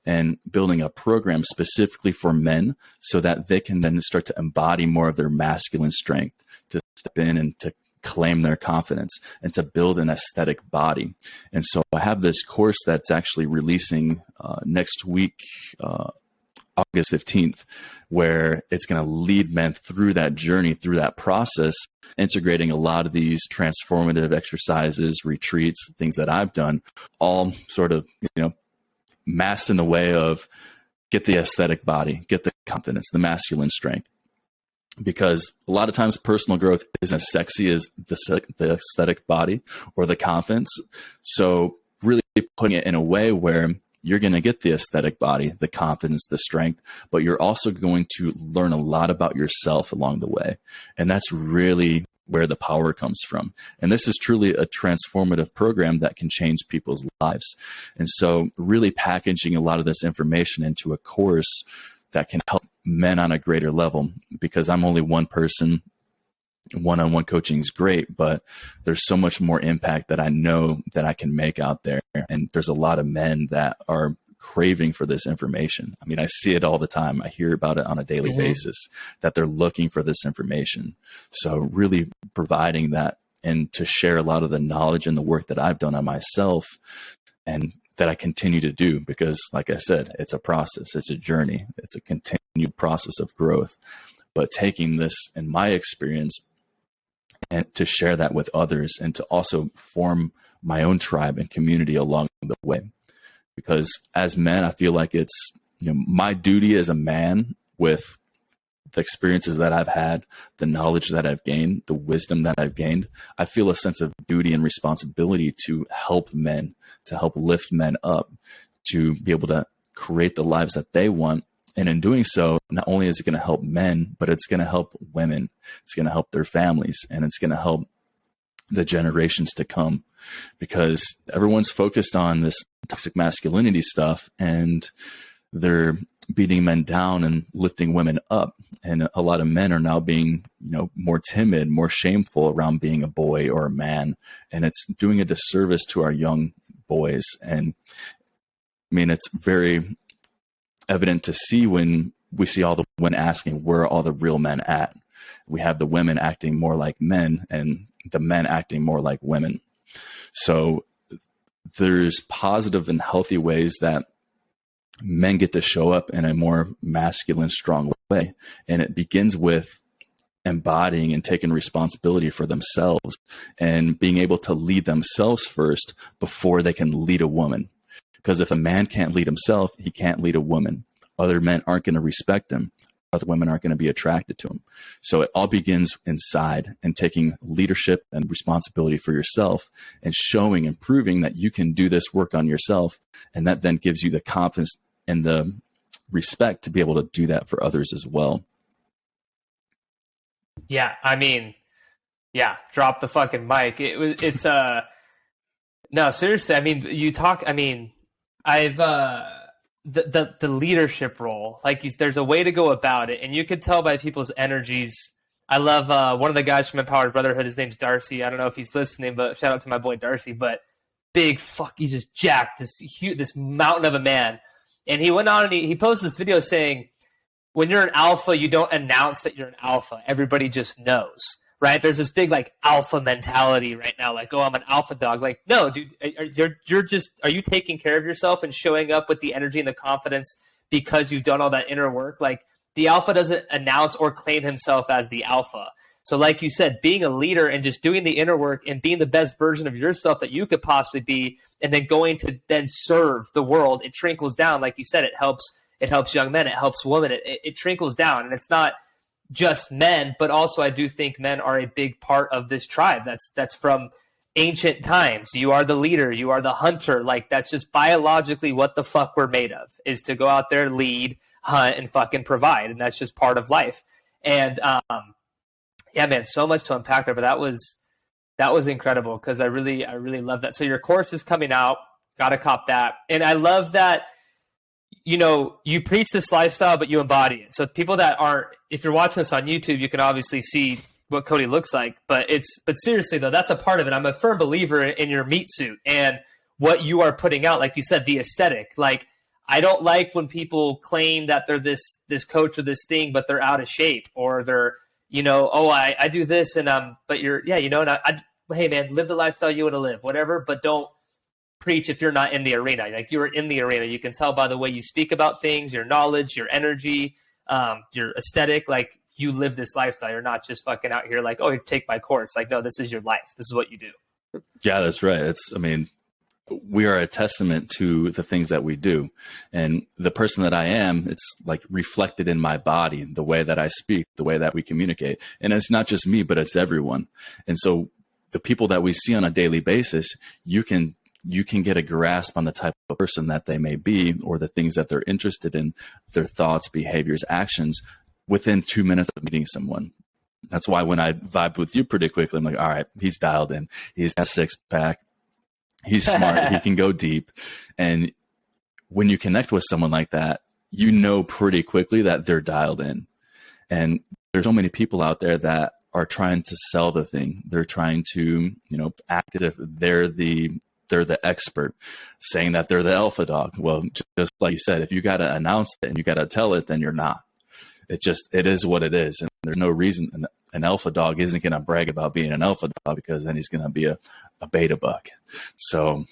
and building a program specifically for men so that they can then start to embody more of their masculine strength, to step in and to claim their confidence and to build an aesthetic body. And so I have this course that's actually releasing next week, August 15th, where it's going to lead men through that journey, through that process, integrating a lot of these transformative exercises, retreats, things that I've done, all sort of, masked in the way of get the aesthetic body, get the confidence, the masculine strength. Because a lot of times personal growth isn't as sexy as the aesthetic body or the confidence. So really putting it in a way where you're going to get the aesthetic body, the confidence, the strength, but you're also going to learn a lot about yourself along the way. And that's really where the power comes from. And this is truly a transformative program that can change people's lives. And so really packaging a lot of this information into a course that can help men on a greater level, because I'm only one person. One-on-one coaching is great, but there's so much more impact that I know that I can make out there. And there's a lot of men that are craving for this information. I mean, I see it all the time. I hear about it on a daily basis, that they're looking for this information. So really providing that, and to share a lot of the knowledge and the work that I've done on myself and that I continue to do, because like I said, it's a process, it's a journey, it's a continued process of growth. But taking this, in my experience, and to share that with others, and to also form my own tribe and community along the way. Because as men, I feel like it's, my duty as a man, with the experiences that I've had, the knowledge that I've gained, the wisdom that I've gained, I feel a sense of duty and responsibility to help men, to help lift men up, to be able to create the lives that they want. And in doing so, not only is it going to help men, but it's going to help women. It's going to help their families, and it's going to help the generations to come, because everyone's focused on this toxic masculinity stuff, and they're beating men down and lifting women up. And a lot of men are now being, more timid, more shameful around being a boy or a man. And it's doing a disservice to our young boys. And I mean, it's very evident to see when we see all the women asking, where are all the real men at? We have the women acting more like men and the men acting more like women. So there's positive and healthy ways that men get to show up in a more masculine, strong way. And it begins with embodying and taking responsibility for themselves and being able to lead themselves first before they can lead a woman. Because if a man can't lead himself, he can't lead a woman. Other men aren't going to respect him. Other women aren't going to be attracted to him. So it all begins inside, and taking leadership and responsibility for yourself and showing and proving that you can do this work on yourself. And that then gives you the confidence and the respect to be able to do that for others as well. Yeah. I mean, yeah, drop the fucking mic. No, seriously. I mean, the leadership role, like there's a way to go about it, and you can tell by people's energies. I love one of the guys from Empowered Brotherhood. His name's Darcy. I don't know if he's listening, but shout out to my boy Darcy. But he's just jacked, this mountain of a man. And he went on and he posted this video saying, when you're an alpha, you don't announce that you're an alpha. Everybody just knows, right? There's this big like alpha mentality right now, like, oh, I'm an alpha dog. Like, no, dude, are you taking care of yourself and showing up with the energy and the confidence because you've done all that inner work? Like, the alpha doesn't announce or claim himself as the alpha. So like you said, being a leader and just doing the inner work and being the best version of yourself that you could possibly be, and then going to then serve the world, it trickles down. Like you said, it helps young men, it helps women, it trickles down. And it's not just men, but also I do think men are a big part of this tribe. That's from ancient times. You are the leader, you are the hunter. Like, that's just biologically what the fuck we're made of, is to go out there, lead, hunt, and fucking provide. And that's just part of life. And yeah, man, so much to unpack there, but that was incredible, because I really love that. So your course is coming out, gotta cop that. And I love that, you preach this lifestyle, but you embody it. So people that aren't, if you're watching this on YouTube, you can obviously see what Cody looks like, but seriously though, that's a part of it. I'm a firm believer in your meat suit and what you are putting out. Like you said, the aesthetic. Like, I don't like when people claim that they're this coach or this thing, but they're out of shape, or they're, I do this and but you're, yeah, and hey man, live the lifestyle you want to live, whatever, but don't preach if you're not in the arena. Like, you're in the arena. You can tell by the way you speak about things, your knowledge, your energy, your aesthetic. Like, you live this lifestyle. You're not just fucking out here like, oh, take my course. Like, no, this is your life. This is what you do. Yeah, that's right. We are a testament to the things that we do. And the person that I am, it's like reflected in my body, the way that I speak, the way that we communicate. And it's not just me, but it's everyone. And so the people that we see on a daily basis, you can get a grasp on the type of person that they may be, or the things that they're interested in, their thoughts, behaviors, actions, within 2 minutes of meeting someone. That's why when I vibed with you pretty quickly, I'm like, all right, he's dialed in. He's got a six-pack. He's smart. He can go deep. And when you connect with someone like that, you know pretty quickly that they're dialed in. And there's so many people out there that are trying to sell the thing. They're trying to, act as if they're the expert, saying that they're the alpha dog. Well, just like you said, if you got to announce it and you got to tell it, then you're not. It is what it is. And there's no reason an alpha dog isn't going to brag about being an alpha dog, because then he's going to be a beta buck. So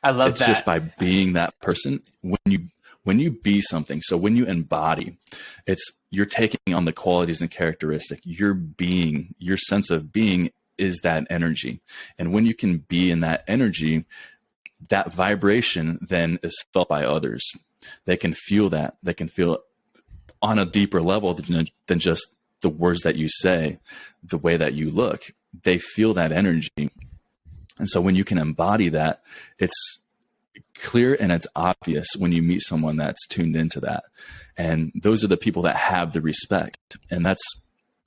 I love it's that. just by being that person, when you be something. So when you embody, you're taking on the qualities and characteristics. Your being, your sense of being is that energy. And when you can be in that energy, that vibration then is felt by others. They can feel that. They can feel it on a deeper level than just the words that you say, the way that you look. They feel that energy. And so when you can embody that, it's clear and it's obvious when you meet someone that's tuned into that. And those are the people that have the respect. And that's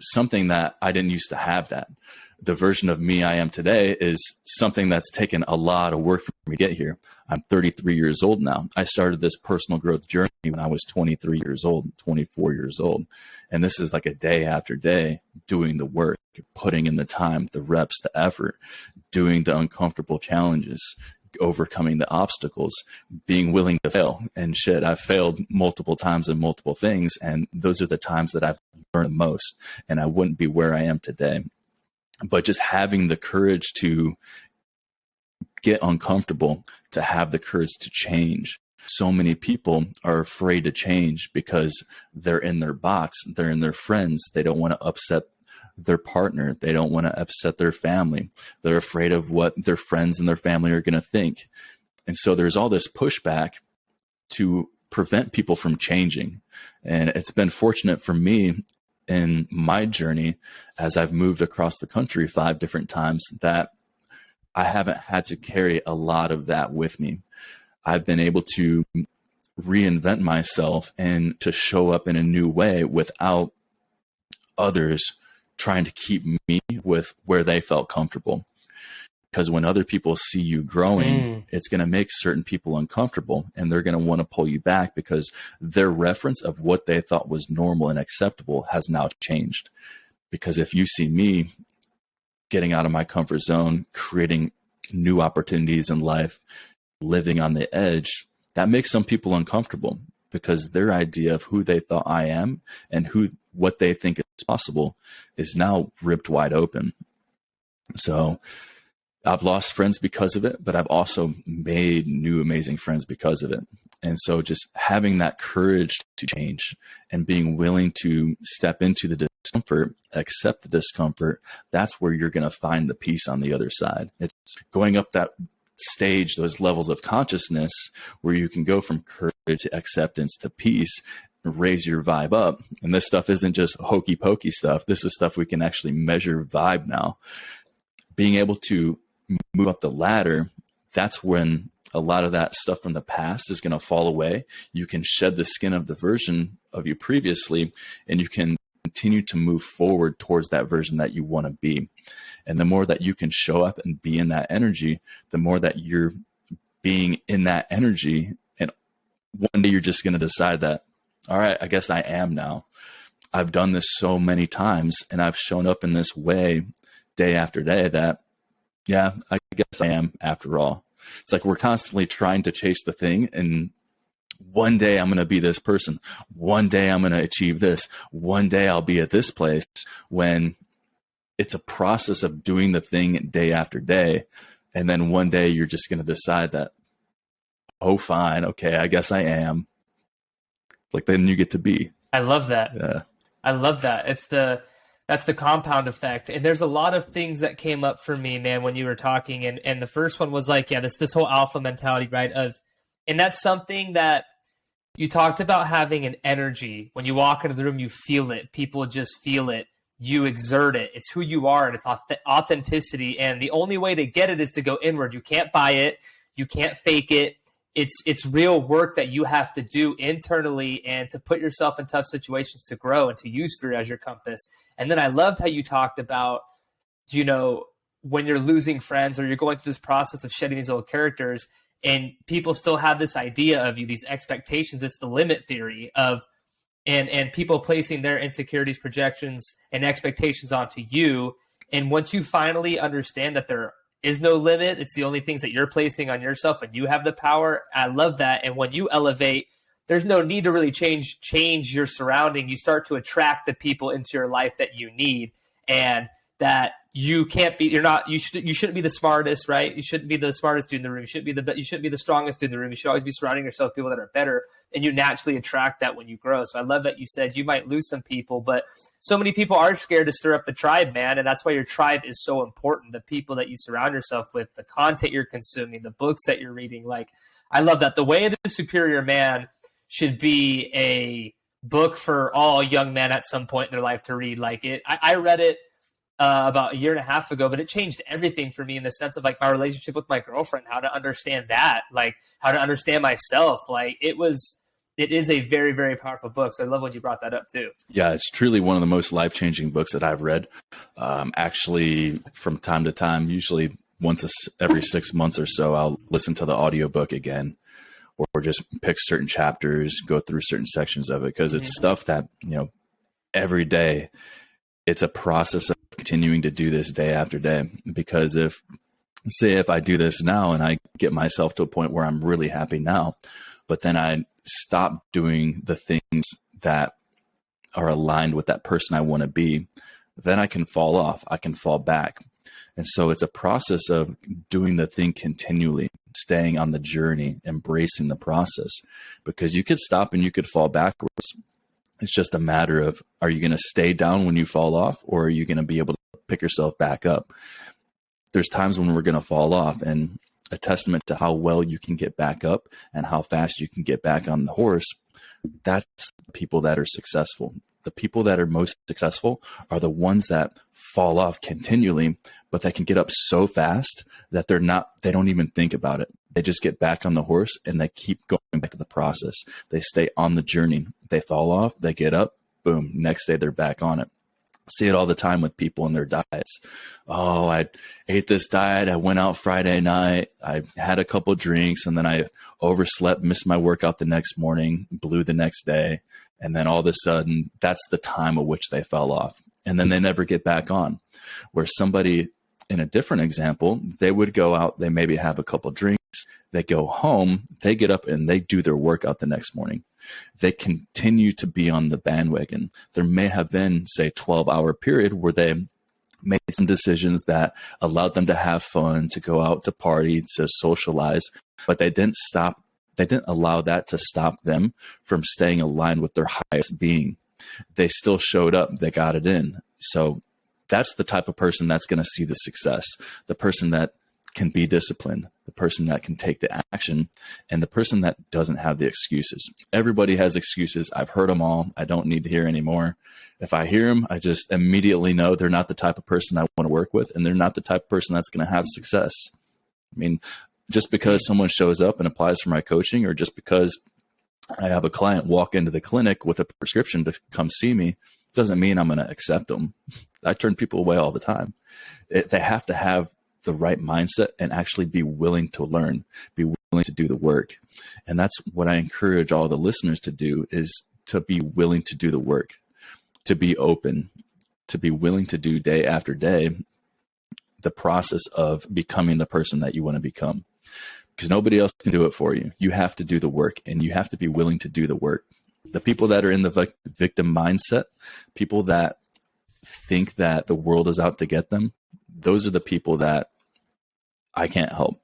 something that I didn't used to have. That the version of me I am today is something that's taken a lot of work for me to get here. I'm 33 years old now. I started this personal growth journey when I was 23 years old, 24 years old. And this is like a day after day doing the work, putting in the time, the reps, the effort, doing the uncomfortable challenges, overcoming the obstacles, being willing to fail. And shit, I've failed multiple times in multiple things. And those are the times that I've learned the most. And I wouldn't be where I am today. But just having the courage to get uncomfortable, to have the courage to change. So many people are afraid to change because they're in their box, they're in their friends. They don't want to upset their partner. They don't want to upset their family. They're afraid of what their friends and their family are going to think. And so there's all this pushback to prevent people from changing. And it's been fortunate for me in my journey, as I've moved across the country 5 different times, that I haven't had to carry a lot of that with me. I've been able to reinvent myself and to show up in a new way without others trying to keep me with where they felt comfortable. Because when other people see you growing, it's going to make certain people uncomfortable, and they're going to want to pull you back because their reference of what they thought was normal and acceptable has now changed. Because if you see me getting out of my comfort zone, creating new opportunities in life, living on the edge, that makes some people uncomfortable because their idea of who they thought I am and what they think is possible is now ripped wide open. So I've lost friends because of it, but I've also made new amazing friends because of it. And so just having that courage to change and being willing to step into the discomfort, accept the discomfort, that's where you're going to find the peace on the other side. It's going up that stage, those levels of consciousness where you can go from courage to acceptance to peace, raise your vibe up. And this stuff isn't just hokey pokey stuff. This is stuff we can actually measure vibe now. Being able to move up the ladder, that's when a lot of that stuff from the past is going to fall away. You can shed the skin of the version of you previously, and you can continue to move forward towards that version that you want to be. And the more that you can show up and be in that energy, the more that you're being in that energy. And one day you're just going to decide that, all right, I guess I am now. I've done this so many times and I've shown up in this way day after day that, yeah, I guess I am after all. It's like we're constantly trying to chase the thing, and one day I'm going to be this person. One day I'm going to achieve this. One day I'll be at this place, when it's a process of doing the thing day after day. And then one day you're just going to decide that, oh, fine. Okay. I guess I am. Like, then you get to be. I love that. Yeah. I love that. That's the compound effect. And there's a lot of things that came up for me, man, when you were talking. And the first one was like, yeah, this whole alpha mentality, right? And that's something that you talked about, having an energy. When you walk into the room, you feel it. People just feel it. You exert it. It's who you are, and it's authenticity. And the only way to get it is to go inward. You can't buy it. You can't fake it. It's real work that you have to do internally, and to put yourself in tough situations to grow and to use fear as your compass. And then I loved how you talked about, when you're losing friends or you're going through this process of shedding these old characters, and people still have this idea of you, these expectations. It's the limit theory of, and people placing their insecurities, projections, and expectations onto you. And once you finally understand that there is no limit, it's the only things that you're placing on yourself, and you have the power. I love that. And when you elevate, there's no need to really change your surrounding. You start to attract the people into your life that you need, and that you can't be. You shouldn't be the smartest, right? You shouldn't be the smartest dude in the room. You shouldn't be the strongest dude in the room. You should always be surrounding yourself with people that are better, and you naturally attract that when you grow. So I love that you said you might lose some people, but so many people are scared to stir up the tribe, man. And that's why your tribe is so important. The people that you surround yourself with, the content you're consuming, the books that you're reading. Like, I love that. The Way of the Superior Man should be a book for all young men at some point in their life to read. Like, I read it about a year and a half ago, but it changed everything for me in the sense of like my relationship with my girlfriend, how to understand that, like how to understand myself. Like it is a very, very powerful book. So I love when you brought that up too. Yeah, it's truly one of the most life-changing books that I've read. Actually, from time to time, usually every 6 months or so, I'll listen to the audiobook again, or just pick certain chapters, go through certain sections of it, because it's stuff that, every day, it's a process of continuing to do this day after day. Because if I do this now and I get myself to a point where I'm really happy now, but then I stop doing the things that are aligned with that person I want to be, then I can fall off. I can fall back. And so it's a process of doing the thing continually, staying on the journey, embracing the process, because you could stop and you could fall backwards. It's just a matter of, are you going to stay down when you fall off, or are you going to be able to pick yourself back up? There's times when we're going to fall off, and a testament to how well you can get back up and how fast you can get back on the horse. That's people that are successful. The people that are most successful are the ones that fall off continually, but they can get up so fast that they don't even think about it. They just get back on the horse and they keep going back to the process. They stay on the journey. They fall off, they get up, boom, next day they're back on it. See it all the time with people and their diets. Oh, I ate this diet. I went out Friday night. I had a couple drinks and then I overslept, missed my workout the next morning, blew the next day. And then all of a sudden, that's the time at which they fell off. And then they never get back on. Where somebody, in a different example, they would go out, they maybe have a couple drinks, they go home, they get up and they do their workout the next morning. They continue to be on the bandwagon. There may have been, say, 12-hour period where they made some decisions that allowed them to have fun, to go out to party, to socialize, but they didn't stop. They didn't allow that to stop them from staying aligned with their highest being. They still showed up. They got it in. So that's the type of person that's going to see the success, the person that can be disciplined, the person that can take the action, and the person that doesn't have the excuses. Everybody has excuses. I've heard them all. I don't need to hear anymore. If I hear them, I just immediately know they're not the type of person I want to work with, and they're not the type of person that's going to have success. I mean, just because someone shows up and applies for my coaching, or just because I have a client walk into the clinic with a prescription to come see me, doesn't mean I'm going to accept them. I turn people away all the time. They have to have the right mindset and actually be willing to learn, be willing to do the work. And that's what I encourage all the listeners to do, is to be willing to do the work, to be open, to be willing to do day after day the process of becoming the person that you want to become. Because nobody else can do it for you. You have to do the work, and you have to be willing to do the work. The people that are in the victim mindset, people that think that the world is out to get them, those are the people that I can't help.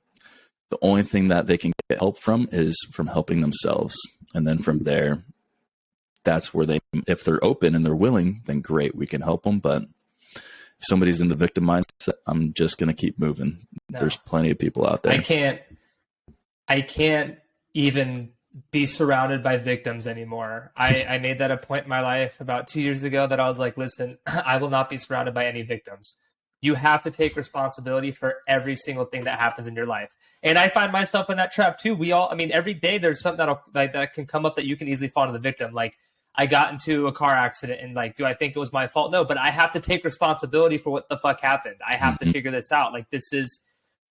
The only thing that they can get help from is from helping themselves. And then from there, that's where if they're open and they're willing, then great, we can help them. But if somebody's in the victim mindset, I'm just going to keep moving. No. There's plenty of people out there. I can't even be surrounded by victims anymore. I made that a point in my life about 2 years ago that I was like, listen, I will not be surrounded by any victims. You have to take responsibility for every single thing that happens in your life. And I find myself in that trap too. Every day there's something that can come up that you can easily fall into the victim. Like, I got into a car accident and like, do I think it was my fault? No, but I have to take responsibility for what the fuck happened. I have to figure this out. Like, this is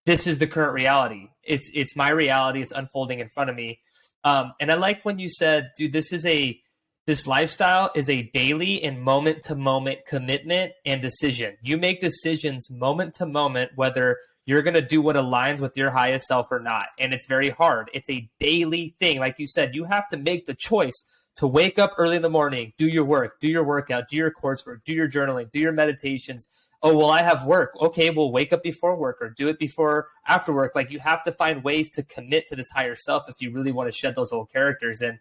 the current reality. It's my reality. It's unfolding in front of me. And I like when you said, dude, this lifestyle is a daily and moment-to-moment commitment and decision. You make decisions moment to moment, whether you're going to do what aligns with your highest self or not. And it's very hard. It's a daily thing. Like you said, you have to make the choice to wake up early in the morning, do your work, do your workout, do your coursework, do your journaling, do your meditations. Oh, well, I have work. Okay, well, wake up before work or do it after work. Like, you have to find ways to commit to this higher self if you really want to shed those old characters. And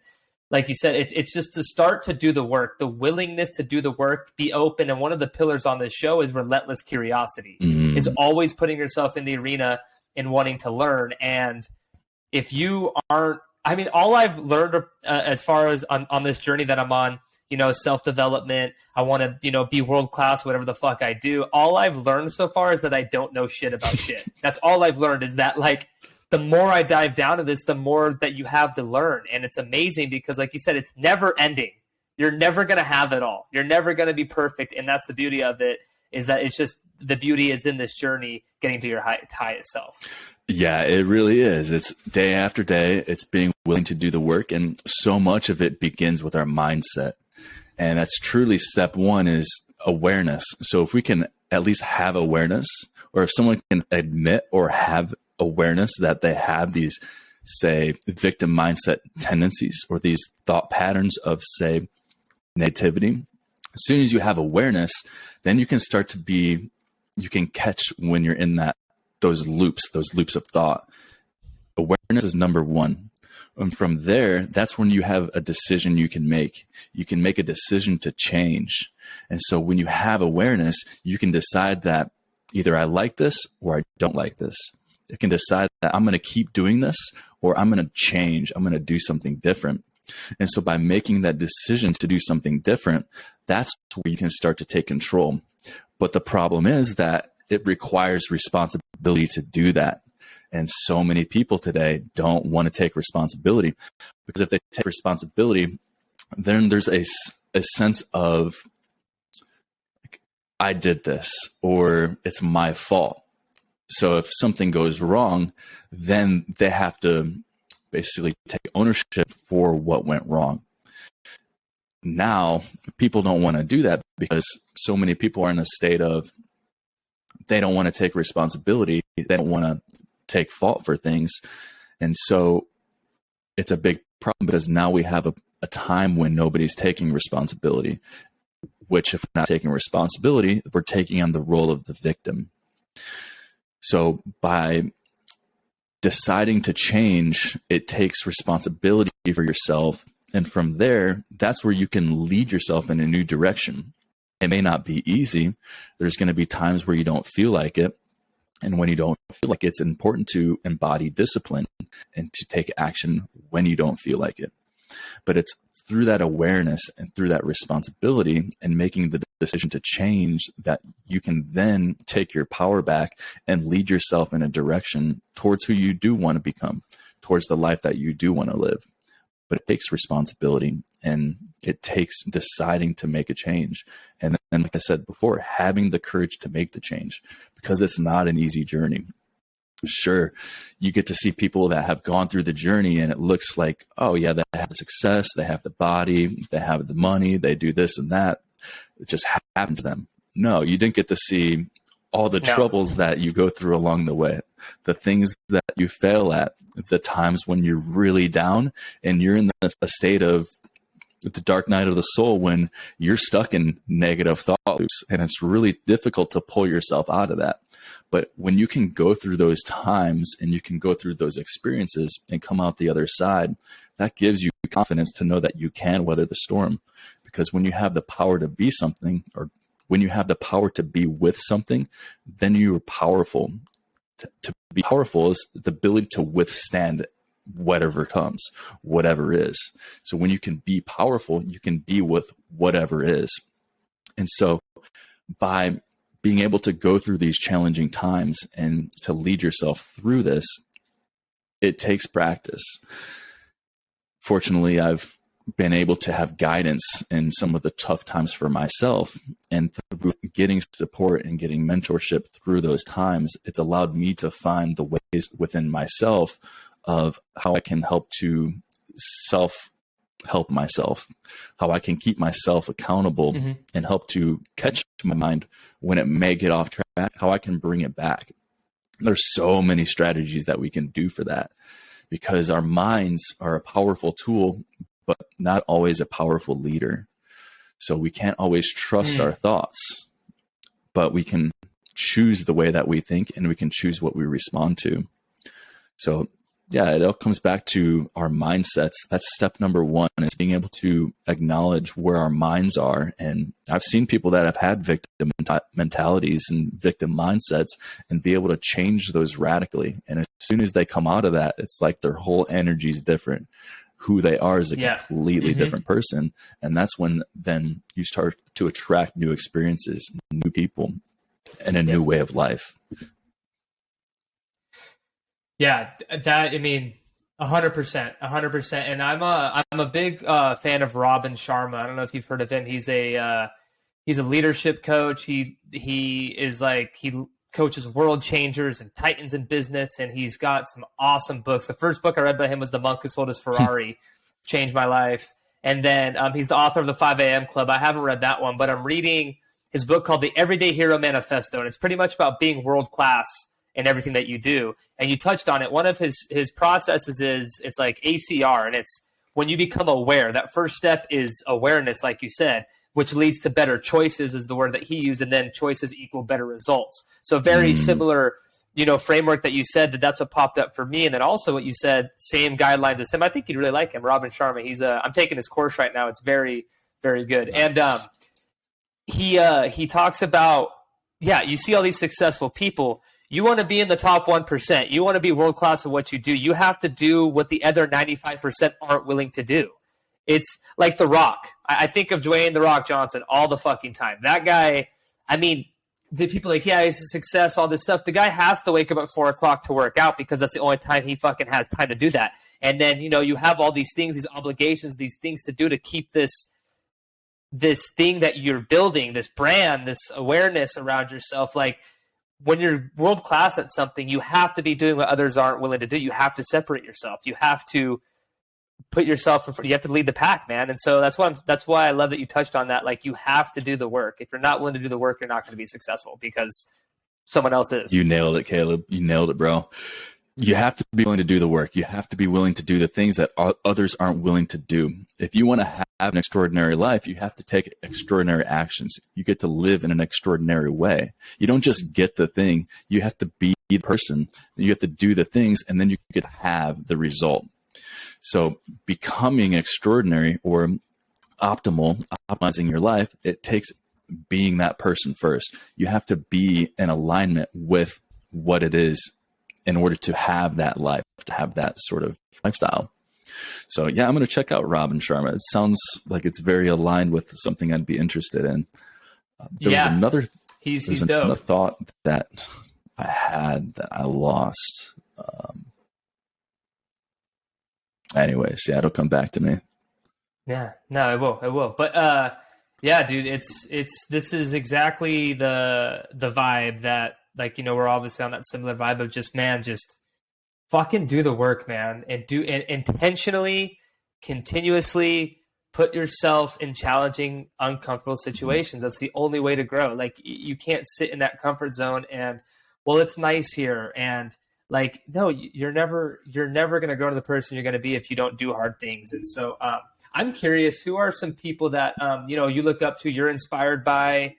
like you said, it's just to start to do the work, the willingness to do the work, be open. And one of the pillars on this show is relentless curiosity. Mm-hmm. It's always putting yourself in the arena and wanting to learn. And if you aren't, all I've learned as far as on this journey that I'm on, self-development. I want to, be world-class, whatever the fuck I do. All I've learned so far is that I don't know shit about shit. That's all I've learned, is that like the more I dive down to this, the more that you have to learn. And it's amazing because, like you said, it's never ending. You're never going to have it all. You're never going to be perfect. And that's the beauty of it, is that it's just, the beauty is in this journey, getting to your highest self. Yeah, it really is. It's day after day. It's being willing to do the work. And so much of it begins with our mindset. And that's truly step one, is awareness. So if we can at least have awareness, or if someone can admit or have awareness that they have these, say, victim mindset tendencies, or these thought patterns of, say, negativity, as soon as you have awareness, then you can start to you can catch when you're in those loops of thought. Awareness is number one. And from there, that's when you have a decision you can make. You can make a decision to change. And so when you have awareness, you can decide that either I like this or I don't like this. You can decide that I'm going to keep doing this, or I'm going to change. I'm going to do something different. And so by making that decision to do something different, that's where you can start to take control. But the problem is that it requires responsibility to do that. And so many people today don't want to take responsibility, because if they take responsibility, then there's a sense of, like, I did this, or it's my fault. So if something goes wrong, then they have to basically take ownership for what went wrong. Now, people don't want to do that, because so many people are in a state of, they don't want to take responsibility. They don't want to take fault for things. And so it's a big problem, because now we have a time when nobody's taking responsibility, which, if we're not taking responsibility, we're taking on the role of the victim. So by deciding to change, it takes responsibility for yourself. And from there, that's where you can lead yourself in a new direction. It may not be easy. There's going to be times where you don't feel like it. And when you don't feel like it, it's important to embody discipline and to take action when you don't feel like it. But it's through that awareness and through that responsibility and making the decision to change that you can then take your power back and lead yourself in a direction towards who you do want to become, towards the life that you do want to live. But it takes responsibility, and it takes deciding to make a change. And then, like I said before, having the courage to make the change, because it's not an easy journey. Sure, you get to see people that have gone through the journey, and it looks like, oh yeah, they have the success, they have the body, they have the money, they do this and that. It just happened to them. No, you didn't get to see all the troubles that you go through along the way, the things that you fail at, the times when you're really down and you're in a state of the dark night of the soul, when you're stuck in negative thought loops, and it's really difficult to pull yourself out of that. But when you can go through those times and you can go through those experiences and come out the other side, that gives you confidence to know that you can weather the storm. Because when you have the power to be something, or when you have the power to be with something, then you're powerful. To be powerful is the ability to withstand whatever comes, whatever is. So when you can be powerful, you can be with whatever is. And so by being able to go through these challenging times and to lead yourself through this, it takes practice. Fortunately, I've been able to have guidance in some of the tough times for myself, and through getting support and getting mentorship through those times, it's allowed me to find the ways within myself of how I can help to help myself, how I can keep myself accountable, and help to catch my mind when it may get off track, how I can bring it back. There's so many strategies that we can do for that, because our minds are a powerful tool, but not always a powerful leader. So we can't always trust our thoughts, but we can choose the way that we think, and we can choose what we respond to. So yeah, it all comes back to our mindsets. That's step number one, is being able to acknowledge where our minds are. And I've seen people that have had victim mentalities and victim mindsets and be able to change those radically. And as soon as they come out of that, it's like their whole energy is different. who they are as a Yeah. completely different person. And that's when then you start to attract new experiences, new people, and a new way of life. Yeah, that, I mean, 100%. And I'm a big fan of Robin Sharma. I don't know if you've heard of him. He's a leadership coach. He is like, he coaches world changers and titans in business, and he's got some awesome books. The first book I read by him was The Monk Who Sold His Ferrari. Changed my life. And then he's the author of the 5 a.m. Club. I haven't read that one, but I'm reading his book called The Everyday Hero Manifesto, and it's pretty much about being world class in everything that you do. And you touched on it. One of his processes is, it's like ACR, and it's when you become aware. That first step is awareness, like you said, which leads to better choices is the word that he used, and then choices equal better results. So very similar, framework that you said. That's what popped up for me. And then also what you said, same guidelines as him. I think you'd really like him, Robin Sharma. I'm taking his course right now. It's very, very good. And he talks about, you see all these successful people. You want to be in the top 1%. You want to be world class at what you do. You have to do what the other 95% aren't willing to do. It's like The Rock. I think of Dwayne The Rock Johnson all the fucking time. That guy, I mean, the people are like, yeah, he's a success, all this stuff. The guy has to wake up at 4 o'clock to work out because that's the only time he fucking has time to do that. And then, you have all these things, these obligations, these things to do to keep this thing that you're building, this brand, this awareness around yourself. Like, when you're world class at something, you have to be doing what others aren't willing to do. You have to separate yourself. You have to put yourself in front. You have to lead the pack, man. And so that's why I love that you touched on that. Like, you have to do the work. If you're not willing to do the work, you're not going to be successful because someone else is. You nailed it, Kaleb. You nailed it, bro. You have to be willing to do the work. You have to be willing to do the things that others aren't willing to do. If you want to have an extraordinary life, you have to take extraordinary actions. You get to live in an extraordinary way. You don't just get the thing. You have to be the person. You have to do the things, and then you get to have the result. So becoming extraordinary or optimizing your life, it takes being that person first. You have to be in alignment with what it is in order to have that life, to have that sort of lifestyle. So yeah, I'm going to check out Robin Sharma. It sounds like it's very aligned with something I'd be interested in. There was another thought that I had that I lost. Anyways, it'll come back to me. Yeah, no, it will. But yeah, dude, this is exactly the vibe that, like, we're obviously on that similar vibe of just fucking do the work, man, and intentionally, continuously put yourself in challenging, uncomfortable situations. That's the only way to grow. Like, you can't sit in that comfort zone and, well, it's nice here, and like, no, you're never going to grow to the person you're going to be if you don't do hard things. And so I'm curious, who are some people that, you look up to, you're inspired by,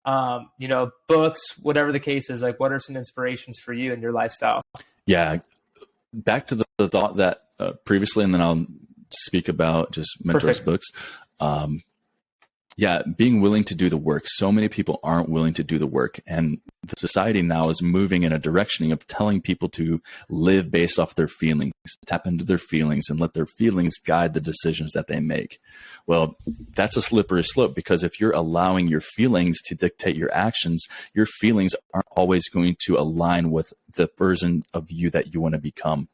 books, whatever the case is. Like, what are some inspirations for you in your lifestyle? Yeah. Back to the thought that previously, and then I'll speak about just mentors books. Being willing to do the work. So many people aren't willing to do the work, and the society now is moving in a direction of telling people to live based off their feelings, tap into their feelings, and let their feelings guide the decisions that they make. Well, that's a slippery slope, because if you're allowing your feelings to dictate your actions, your feelings aren't always going to align with the version of you that you want to become.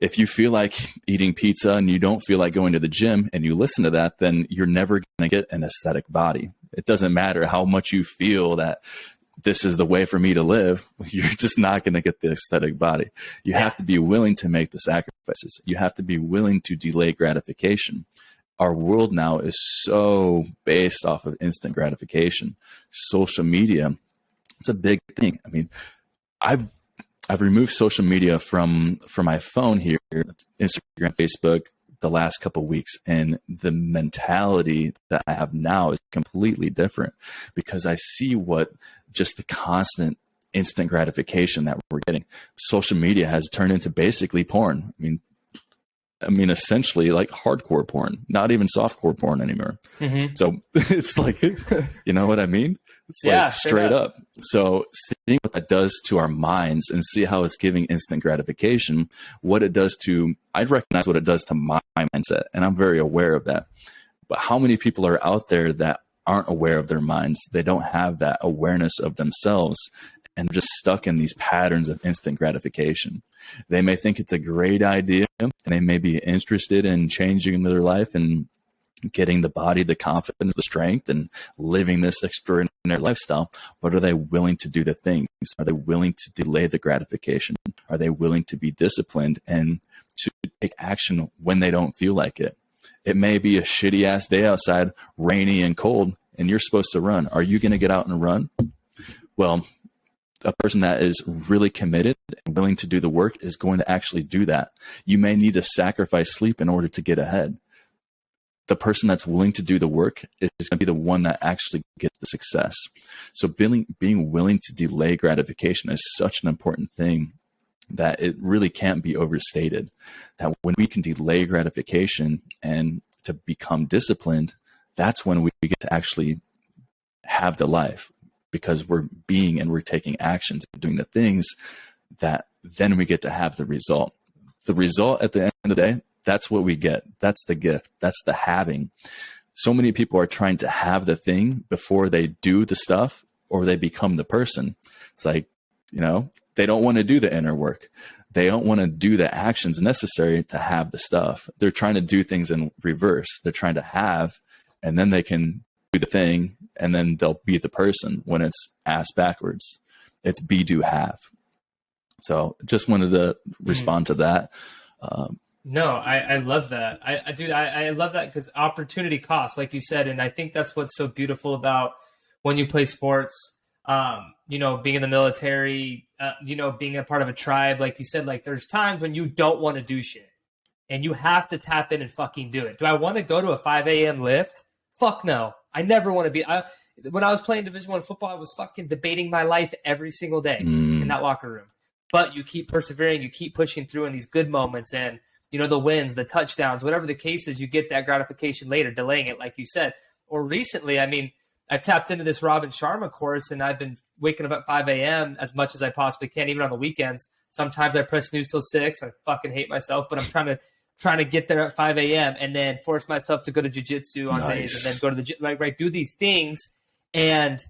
If you feel like eating pizza and you don't feel like going to the gym, and you listen to that, then you're never going to get an aesthetic body. It doesn't matter how much you feel that this is the way for me to live. You're just not going to get the aesthetic body. You have to be willing to make the sacrifices. You have to be willing to delay gratification. Our world now is so based off of instant gratification. Social media, it's a big thing. I mean, I've removed social media from my phone here, Instagram, Facebook, the last couple of weeks, and the mentality that I have now is completely different, because I see what just the constant instant gratification that we're getting. Social media has turned into basically porn. I mean, I mean, essentially like hardcore porn, not even softcore porn anymore. Mm-hmm. So it's like, you know what I mean? It's like straight up. So seeing what that does to our minds and see how it's giving instant gratification, what it does to, I recognize what it does to my mindset, and I'm very aware of that. But how many people are out there that aren't aware of their minds? They don't have that awareness of themselves, and just stuck in these patterns of instant gratification. They may think it's a great idea, and they may be interested in changing their life and getting the body, the confidence, the strength, and living this extraordinary lifestyle. But are they willing to do the things? Are they willing to delay the gratification? Are they willing to be disciplined and to take action when they don't feel like it? It may be a shitty ass day outside, rainy and cold, and you're supposed to run. Are you going to get out and run? Well, a person that is really committed and willing to do the work is going to actually do that. You may need to sacrifice sleep in order to get ahead. The person that's willing to do the work is going to be the one that actually gets the success. So being willing to delay gratification is such an important thing that it really can't be overstated. That when we can delay gratification and to become disciplined, that's when we get to actually have the life, because we're being and we're taking actions and doing the things that then we get to have the result. The result at the end of the day, that's what we get. That's the gift. That's the having. So many people are trying to have the thing before they do the stuff or they become the person. It's like, you know, they don't want to do the inner work. They don't want to do the actions necessary to have the stuff. They're trying to do things in reverse. They're trying to have, and then they can do the thing, and then they'll be the person, when it's ass backwards. It's be, do, have. So just wanted to respond to that. No, I love that. I love that, because opportunity costs, like you said. And I think that's what's so beautiful about when you play sports, you know, being in the military, you know, being a part of a tribe, like you said, like there's times when you don't want to do shit and you have to tap in and fucking do it. Do I want to go to a 5 a.m. lift? Fuck no. I never want to be. When I was playing Division I football, I was fucking debating my life every single day in that locker room. But you keep persevering, you keep pushing through in these good moments, and you know, the wins, the touchdowns, whatever the case is, you get that gratification later, delaying it, like you said. Or recently, I mean, I've tapped into this Robin Sharma course, and I've been waking up at 5 a.m. as much as I possibly can, even on the weekends. Sometimes I press snooze till 6. I fucking hate myself, but I'm trying to get there at 5 a.m. and then force myself to go to jiu-jitsu on days, and then go to the gym, right, do these things. And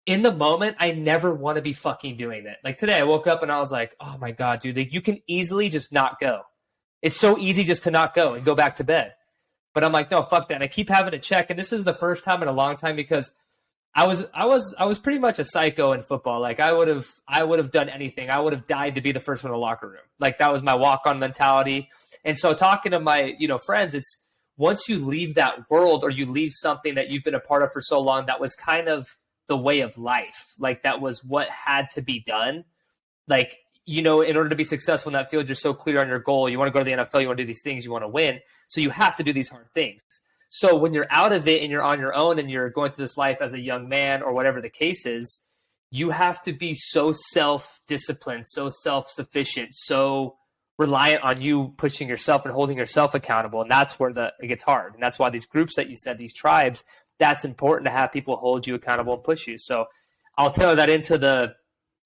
in the moment, I never want to be fucking doing that. Like today, I woke up and I was like, oh my God, dude, like, you can easily just not go. It's so easy just to not go and go back to bed. But I'm like, no, fuck that. And I keep having to check. And this is the first time in a long time, because I was pretty much a psycho in football. Like I would have done anything. I would have died to be the first one in the locker room. Like that was my walk-on mentality. And so talking to my, you know, friends, it's once you leave that world, or you leave something that you've been a part of for so long, that was kind of the way of life. Like that was what had to be done. Like, you know, in order to be successful in that field, you're so clear on your goal. You want to go to the NFL, you want to do these things, you want to win. So you have to do these hard things. So when you're out of it and you're on your own and you're going through this life as a young man, or whatever the case is, you have to be so self-disciplined, so self-sufficient, so reliant on you pushing yourself and holding yourself accountable. And that's where it gets hard. And that's why these groups that you said, these tribes, that's important to have people hold you accountable and push you. So I'll tailor that into the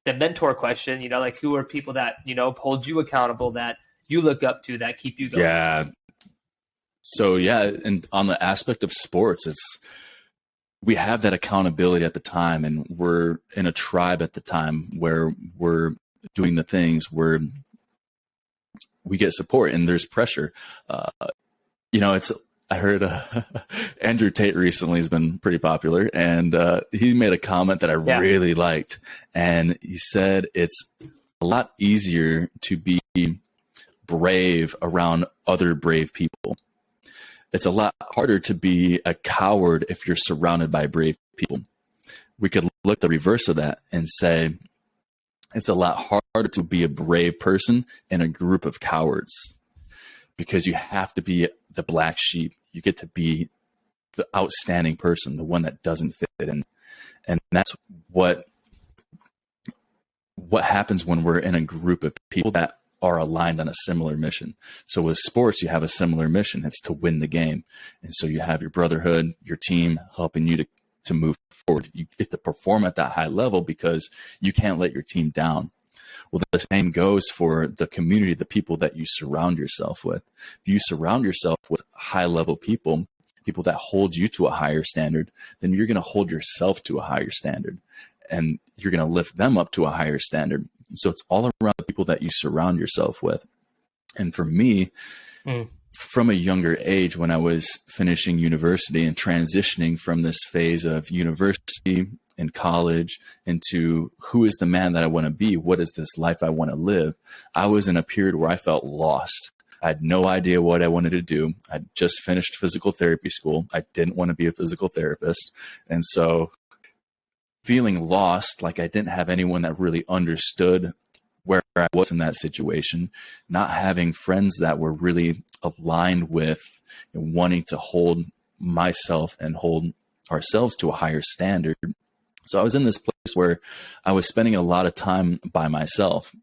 mentor question, you know, like who are people that, you know, hold you accountable, that you look up to, that keep you going? Yeah. So yeah, and on the aspect of sports, we have that accountability at the time, and we're in a tribe at the time where we're doing the things where we get support and there's pressure. You know, I heard Andrew Tate recently has been pretty popular, and he made a comment that I really liked. And he said it's a lot easier to be brave around other brave people. It's a lot harder to be a coward if you're surrounded by brave people. We could look at the reverse of that and say it's a lot harder to be a brave person in a group of cowards, because you have to be the black sheep. You get to be the outstanding person, the one that doesn't fit in. And that's what happens when we're in a group of people that are aligned on a similar mission. So with sports, you have a similar mission. It's to win the game. And so you have your brotherhood, your team helping you to move forward. You get to perform at that high level because you can't let your team down. Well, the same goes for the community, the people that you surround yourself with. If you surround yourself with high level people that hold you to a higher standard, then you're going to hold yourself to a higher standard, and you're going to lift them up to a higher standard. So it's all around the people that you surround yourself with. And for me, from a younger age, when I was finishing university and transitioning from this phase of university and college into who is the man that I want to be? What is this life I want to live? I was in a period where I felt lost. I had no idea what I wanted to do. I just finished physical therapy school. I didn't want to be a physical therapist. And so feeling lost, like I didn't have anyone that really understood where I was in that situation, not having friends that were really aligned with wanting to hold myself and hold ourselves to a higher standard. So I was in this place where I was spending a lot of time by myself.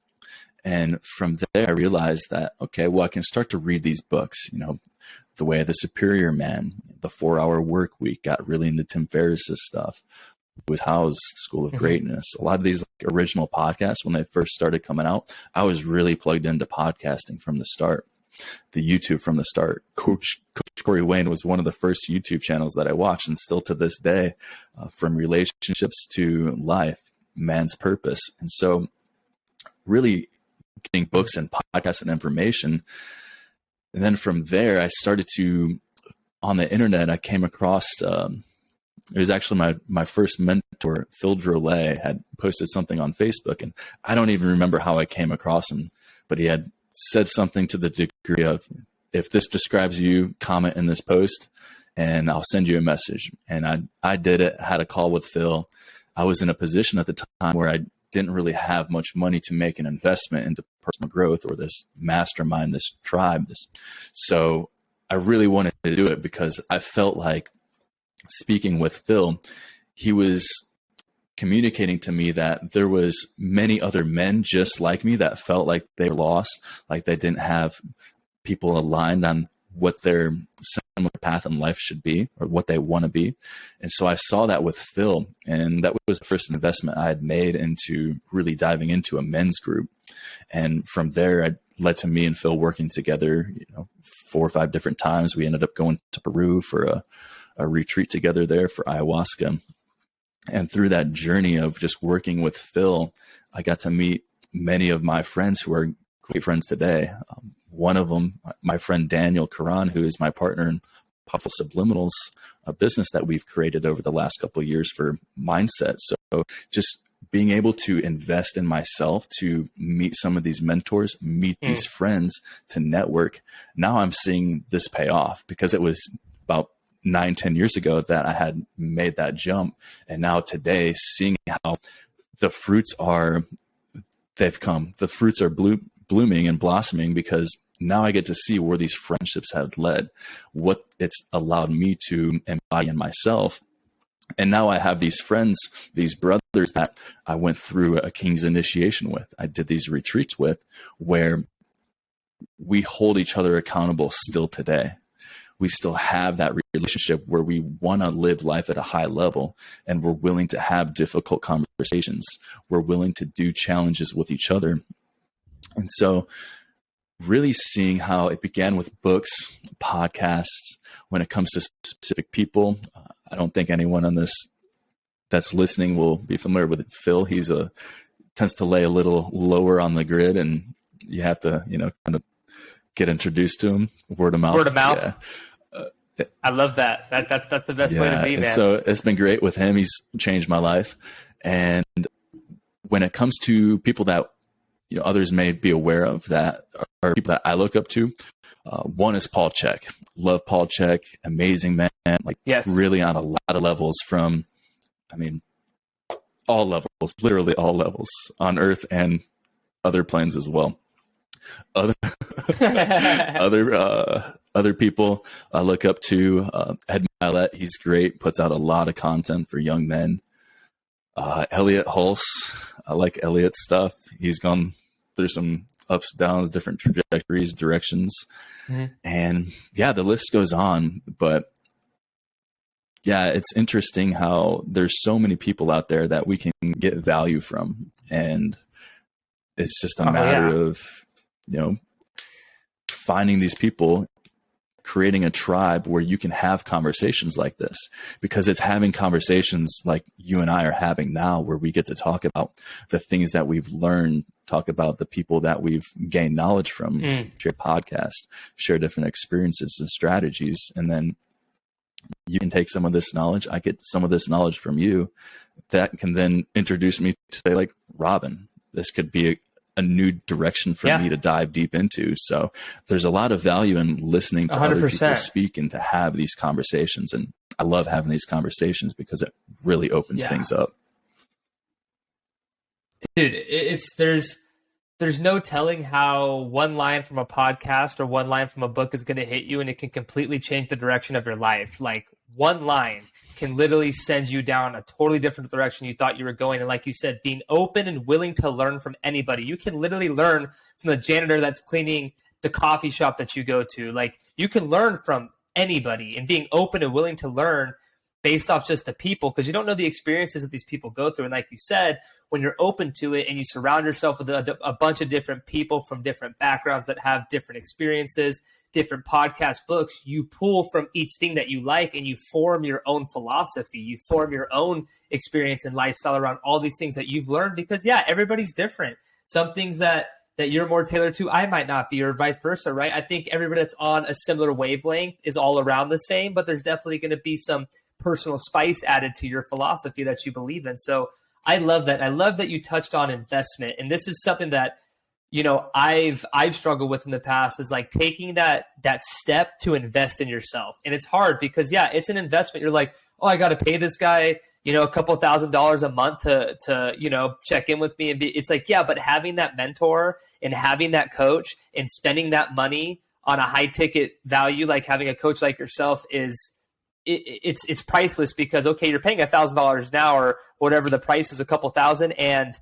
And from there, I realized that, okay, well, I can start to read these books, The Way of the Superior Man, The 4-Hour Work Week, got really into Tim Ferriss's stuff. With Howe's School of Greatness, a lot of these original podcasts, when they first started coming out, I was really plugged into podcasting from the start. The YouTube from the start. Coach Corey Wayne was one of the first YouTube channels that I watched, and still to this day, from relationships to life, man's purpose. And so really getting books and podcasts and information. And then from there, I started to, on the internet, I came across, it was actually my first mentor, Phil Drolet, had posted something on Facebook, and I don't even remember how I came across him, but he had said something to the degree of, if this describes you, comment in this post and I'll send you a message. And I did it, had a call with Phil. I was in a position at the time where I didn't really have much money to make an investment into personal growth or this mastermind, this tribe. So I really wanted to do it because I felt like, speaking with Phil, he was communicating to me that there was many other men just like me that felt like they were lost, like they didn't have people aligned on what their similar path in life should be or what they want to be. And so I saw that with Phil, and that was the first investment I had made into really diving into a men's group. And from there, it led to me and Phil working together, 4 or 5 different times. We ended up going to Peru for a retreat together there for ayahuasca. And through that journey of just working with Phil, I got to meet many of my friends who are great friends today. One of them, my friend Daniel Karan, who is my partner in Powerful Subliminals, a business that we've created over the last couple of years for mindset. So just being able to invest in myself, to meet some of these mentors, meet these friends, to network. Now I'm seeing this pay off, because it was about 9-10 years ago that I had made that jump. And now today, seeing how the fruits they've come, the fruits are blooming and blossoming, because now I get to see where these friendships have led, what it's allowed me to embody in myself. And now I have these friends, these brothers that I went through a King's initiation with. I did these retreats with, where we hold each other accountable still today. We still have that relationship where we want to live life at a high level, and we're willing to have difficult conversations. We're willing to do challenges with each other. And so really seeing how it began with books, podcasts, when it comes to specific people. I don't think anyone on this that's listening will be familiar with Phil. He's tends to lay a little lower on the grid, and you have to, kind of get introduced to him. Word of mouth. Word of mouth. Yeah. I love that. That's the best way to be, man. So it's been great with him. He's changed my life. And when it comes to people that others may be aware of that are people that I look up to, one is Paul Chek. Love Paul Chek. Amazing man. Really on a lot of levels, from, all levels, literally all levels on Earth and other planes as well. Other people I look up to, Ed Milet, he's great, puts out a lot of content for young men. Elliot Hulse, I like Elliot's stuff. He's gone through some ups, downs, different trajectories, directions. Mhm. And yeah, the list goes on. But yeah, it's interesting how there's so many people out there that we can get value from. And it's just a matter of, finding these people, creating a tribe where you can have conversations like this, because it's having conversations like you and I are having now, where we get to talk about the things that we've learned, talk about the people that we've gained knowledge from, share podcasts, share different experiences and strategies. And then you can take some of this knowledge. I get some of this knowledge from you that can then introduce me to, say, like, Robin. This could be a new direction for me to dive deep into. So there's a lot of value in listening to 100%. Other people speak and to have these conversations. And I love having these conversations because it really opens things up. Dude, there's no telling how one line from a podcast or one line from a book is going to hit you, and it can completely change the direction of your life. Like, one line can literally send you down a totally different direction you thought you were going. And like you said, being open and willing to learn from anybody. You can literally learn from the janitor that's cleaning the coffee shop that you go to. Like, you can learn from anybody, and being open and willing to learn based off just the people, because you don't know the experiences that these people go through. And like you said, when you're open to it and you surround yourself with a bunch of different people from different backgrounds that have different experiences, different podcast books, you pull from each thing that you like and you form your own philosophy. You form your own experience and lifestyle around all these things that you've learned, because everybody's different. Some things that you're more tailored to, I might not be, or vice versa, right? I think everybody that's on a similar wavelength is all around the same, but there's definitely going to be some personal spice added to your philosophy that you believe in. So I love that. I love that you touched on investment. And this is something that, I've struggled with in the past, is like taking that step to invest in yourself. And it's hard because it's an investment. You're like, oh, I got to pay this guy, a couple $1,000s a month to check in with me. And it's like, but having that mentor and having that coach and spending that money on a high ticket value, like having a coach like yourself, it's priceless, because, okay, you're paying $1,000 now or whatever the price is, a couple thousand, and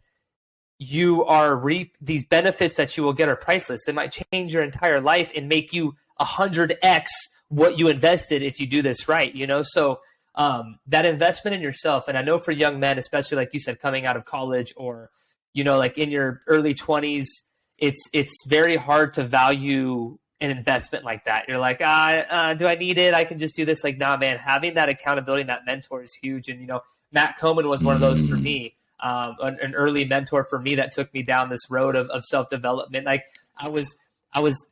you are these benefits that you will get are priceless. It might change your entire life and make you 100x what you invested if you do this right, So that investment in yourself, and I know for young men, especially like you said, coming out of college or, like in your early 20s, it's very hard to value an investment like that. You're like, do I need it? I can just do this. Like, nah, man, having that accountability and that mentor is huge. And, Matt Coman was one of those for me. An early mentor for me that took me down this road of self-development. Like, I was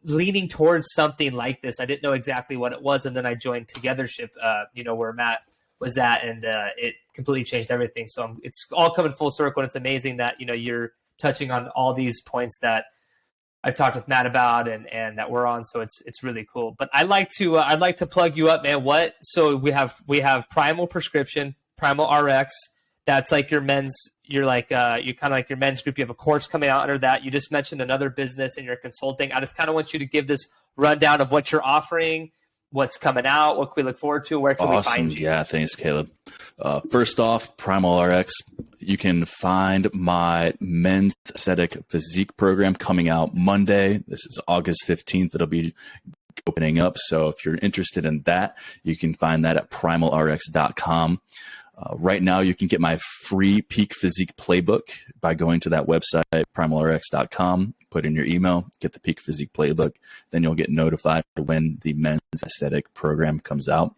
leaning towards something like this. I didn't know exactly what it was. And then I joined Togethership, where Matt was at, and it completely changed everything. So it's all coming full circle. And it's amazing that, you're touching on all these points that I've talked with Matt about and that we're on. So it's really cool. But I'd like to plug you up, man. So we have Primal Prescription, Primal RX. That's like your men's, you're kind of like your men's group. You have a course coming out under that. You just mentioned another business and you're consulting. I just kind of want you to give this rundown of what you're offering, what's coming out, what can we look forward to, where can we find you? Yeah, thanks, Kaleb. First off, Primal RX, you can find my men's aesthetic physique program coming out Monday. This is August 15th. It'll be opening up. So if you're interested in that, you can find that at primalrx.com. Right now, you can get my free Peak Physique Playbook by going to that website, primalrx.com, put in your email, get the Peak Physique Playbook. Then you'll get notified when the men's aesthetic program comes out.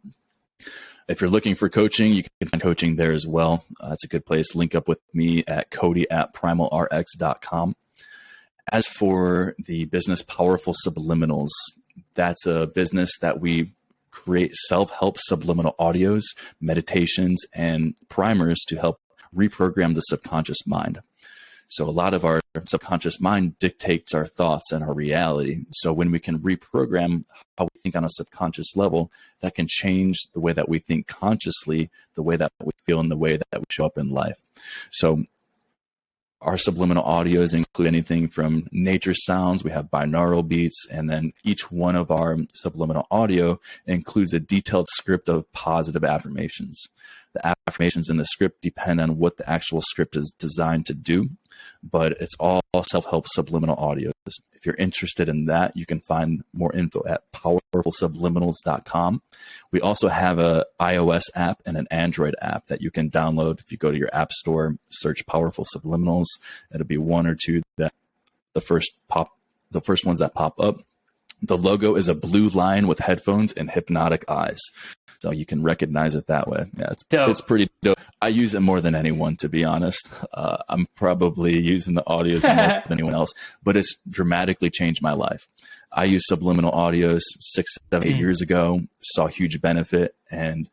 If you're looking for coaching, you can find coaching there as well. It's a good place. Link up with me at cody@primalrx.com. As for the business Powerful Subliminals, that's a business that we create self-help subliminal audios, meditations, and primers to help reprogram the subconscious mind. So a lot of our subconscious mind dictates our thoughts and our reality. So when we can reprogram how we think on a subconscious level, that can change the way that we think consciously, the way that we feel, and the way that we show up in life. So our subliminal audios include anything from nature sounds. We have binaural beats, and then each one of our subliminal audio includes a detailed script of positive affirmations. The affirmations in the script depend on what the actual script is designed to do. but it's all self-help subliminal audios. If you're interested in that, you can find more info at powerfulsubliminals.com. We also have a iOS app and an Android app that you can download. If you go to your app store, search Powerful Subliminals, it'll be one or two that the first ones that pop up. The logo is a blue lion with headphones and hypnotic eyes. So you can recognize it that way. Yeah, it's pretty dope. I use it more than anyone, to be honest. I'm probably using the audios more than anyone else, but it's dramatically changed my life. I used subliminal audios 6, 7, 8 years ago, saw huge benefit. And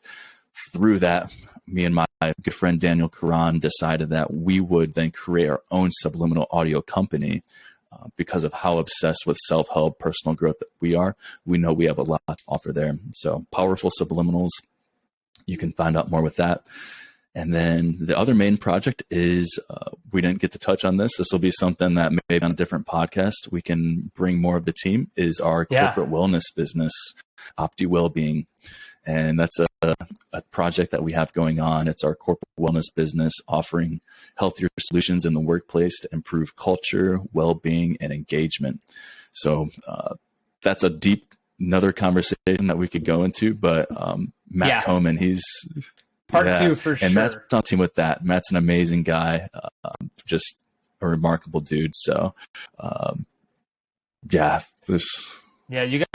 through that, me and my good friend Daniel Karan decided that we would then create our own subliminal audio company. Because of how obsessed with self-help, personal growth that we are, we know we have a lot to offer there. So Powerful Subliminals, you can find out more with that. And then the other main project is, we didn't get to touch on this. This will be something that maybe on a different podcast, we can bring more of the team, is our corporate wellness business, OPTI Well-being. And that's a project that we have going on. It's our corporate wellness business offering healthier solutions in the workplace to improve culture, well-being, and engagement. So that's another conversation that we could go into. But Matt Coman, he's part 2 for sure. And Matt's on team with that. Matt's an amazing guy, just a remarkable dude. So you guys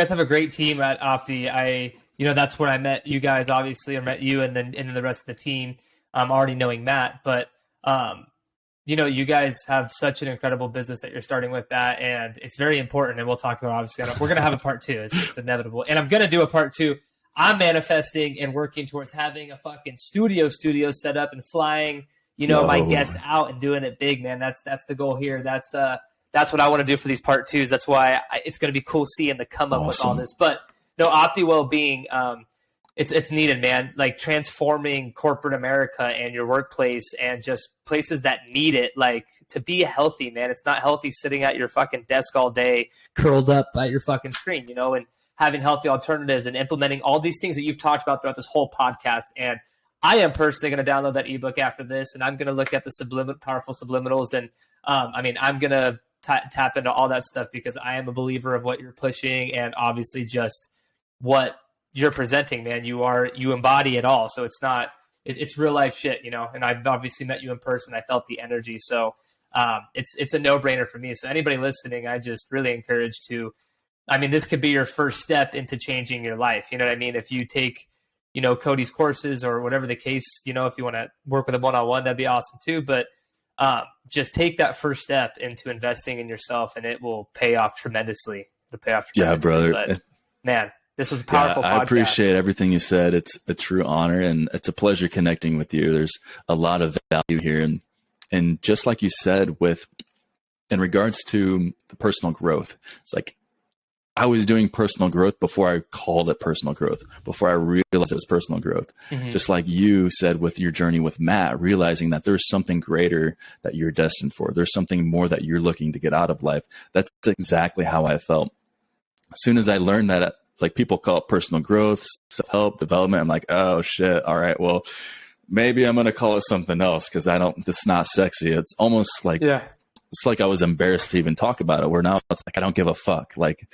have a great team at OPTI. That's when I met you guys, obviously. I met you and then the rest of the team, already knowing Matt. But, you guys have such an incredible business that you're starting with that. And it's very important. And we'll talk about, obviously, we're going to have a part 2. It's inevitable. And I'm going to do a part 2. I'm manifesting and working towards having a fucking studio set up and flying, my guests out and doing it big, man. That's the goal here. That's what I want to do for these part 2s. That's why it's going to be cool seeing the come up with all this. But no, OPTI Well-being, it's needed, man. Like transforming corporate America and your workplace and just places that need it, like to be healthy, man. It's not healthy sitting at your fucking desk all day, curled up at your fucking screen, and having healthy alternatives and implementing all these things that you've talked about throughout this whole podcast. And I am personally going to download that ebook after this, and I'm going to look at the powerful subliminals. And I'm going to tap into all that stuff because I am a believer of what you're pushing and obviously just what you're presenting, man. You embody it all. So it's real life shit, and I've obviously met you in person. I felt the energy. So it's a no brainer for me. So anybody listening, I just really encourage this could be your first step into changing your life. You know what I mean? If you take, Cody's courses or whatever the case, if you want to work with him one-on-one, that'd be awesome too. But just take that first step into investing in yourself and it will pay off tremendously. Yeah, brother. But, man, this was a powerful podcast. I appreciate everything you said. It's a true honor and it's a pleasure connecting with you. There's a lot of value here. And just like you said, in regards to the personal growth, it's like I was doing personal growth before I called it personal growth, before I realized it was personal growth. Mm-hmm. Just like you said with your journey with Matt, realizing that there's something greater that you're destined for. There's something more that you're looking to get out of life. That's exactly how I felt. As soon as I learned that, like people call it personal growth, self-help, development, I'm like, oh shit. All right. Well, maybe I'm going to call it something else because it's not sexy. It's almost like, it's like I was embarrassed to even talk about it, where now it's like, I don't give a fuck. Like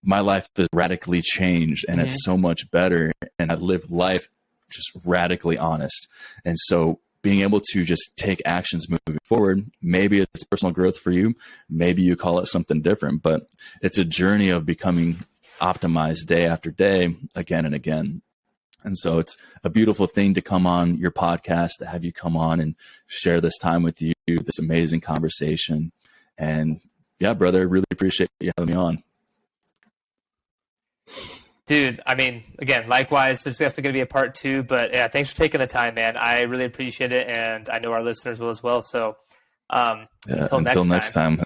my life is radically changed and it's so much better. And I live life just radically honest. And so being able to just take actions moving forward, maybe it's personal growth for you. Maybe you call it something different, but it's a journey of becoming optimized day after day, again and again. And so it's a beautiful thing to come on your podcast, to have you come on and share this time with you, this amazing conversation. And yeah, brother, I really appreciate you having me on. Dude, again, likewise, there's definitely going to be a part 2, but yeah, thanks for taking the time, man. I really appreciate it. And I know our listeners will as well. So until next time.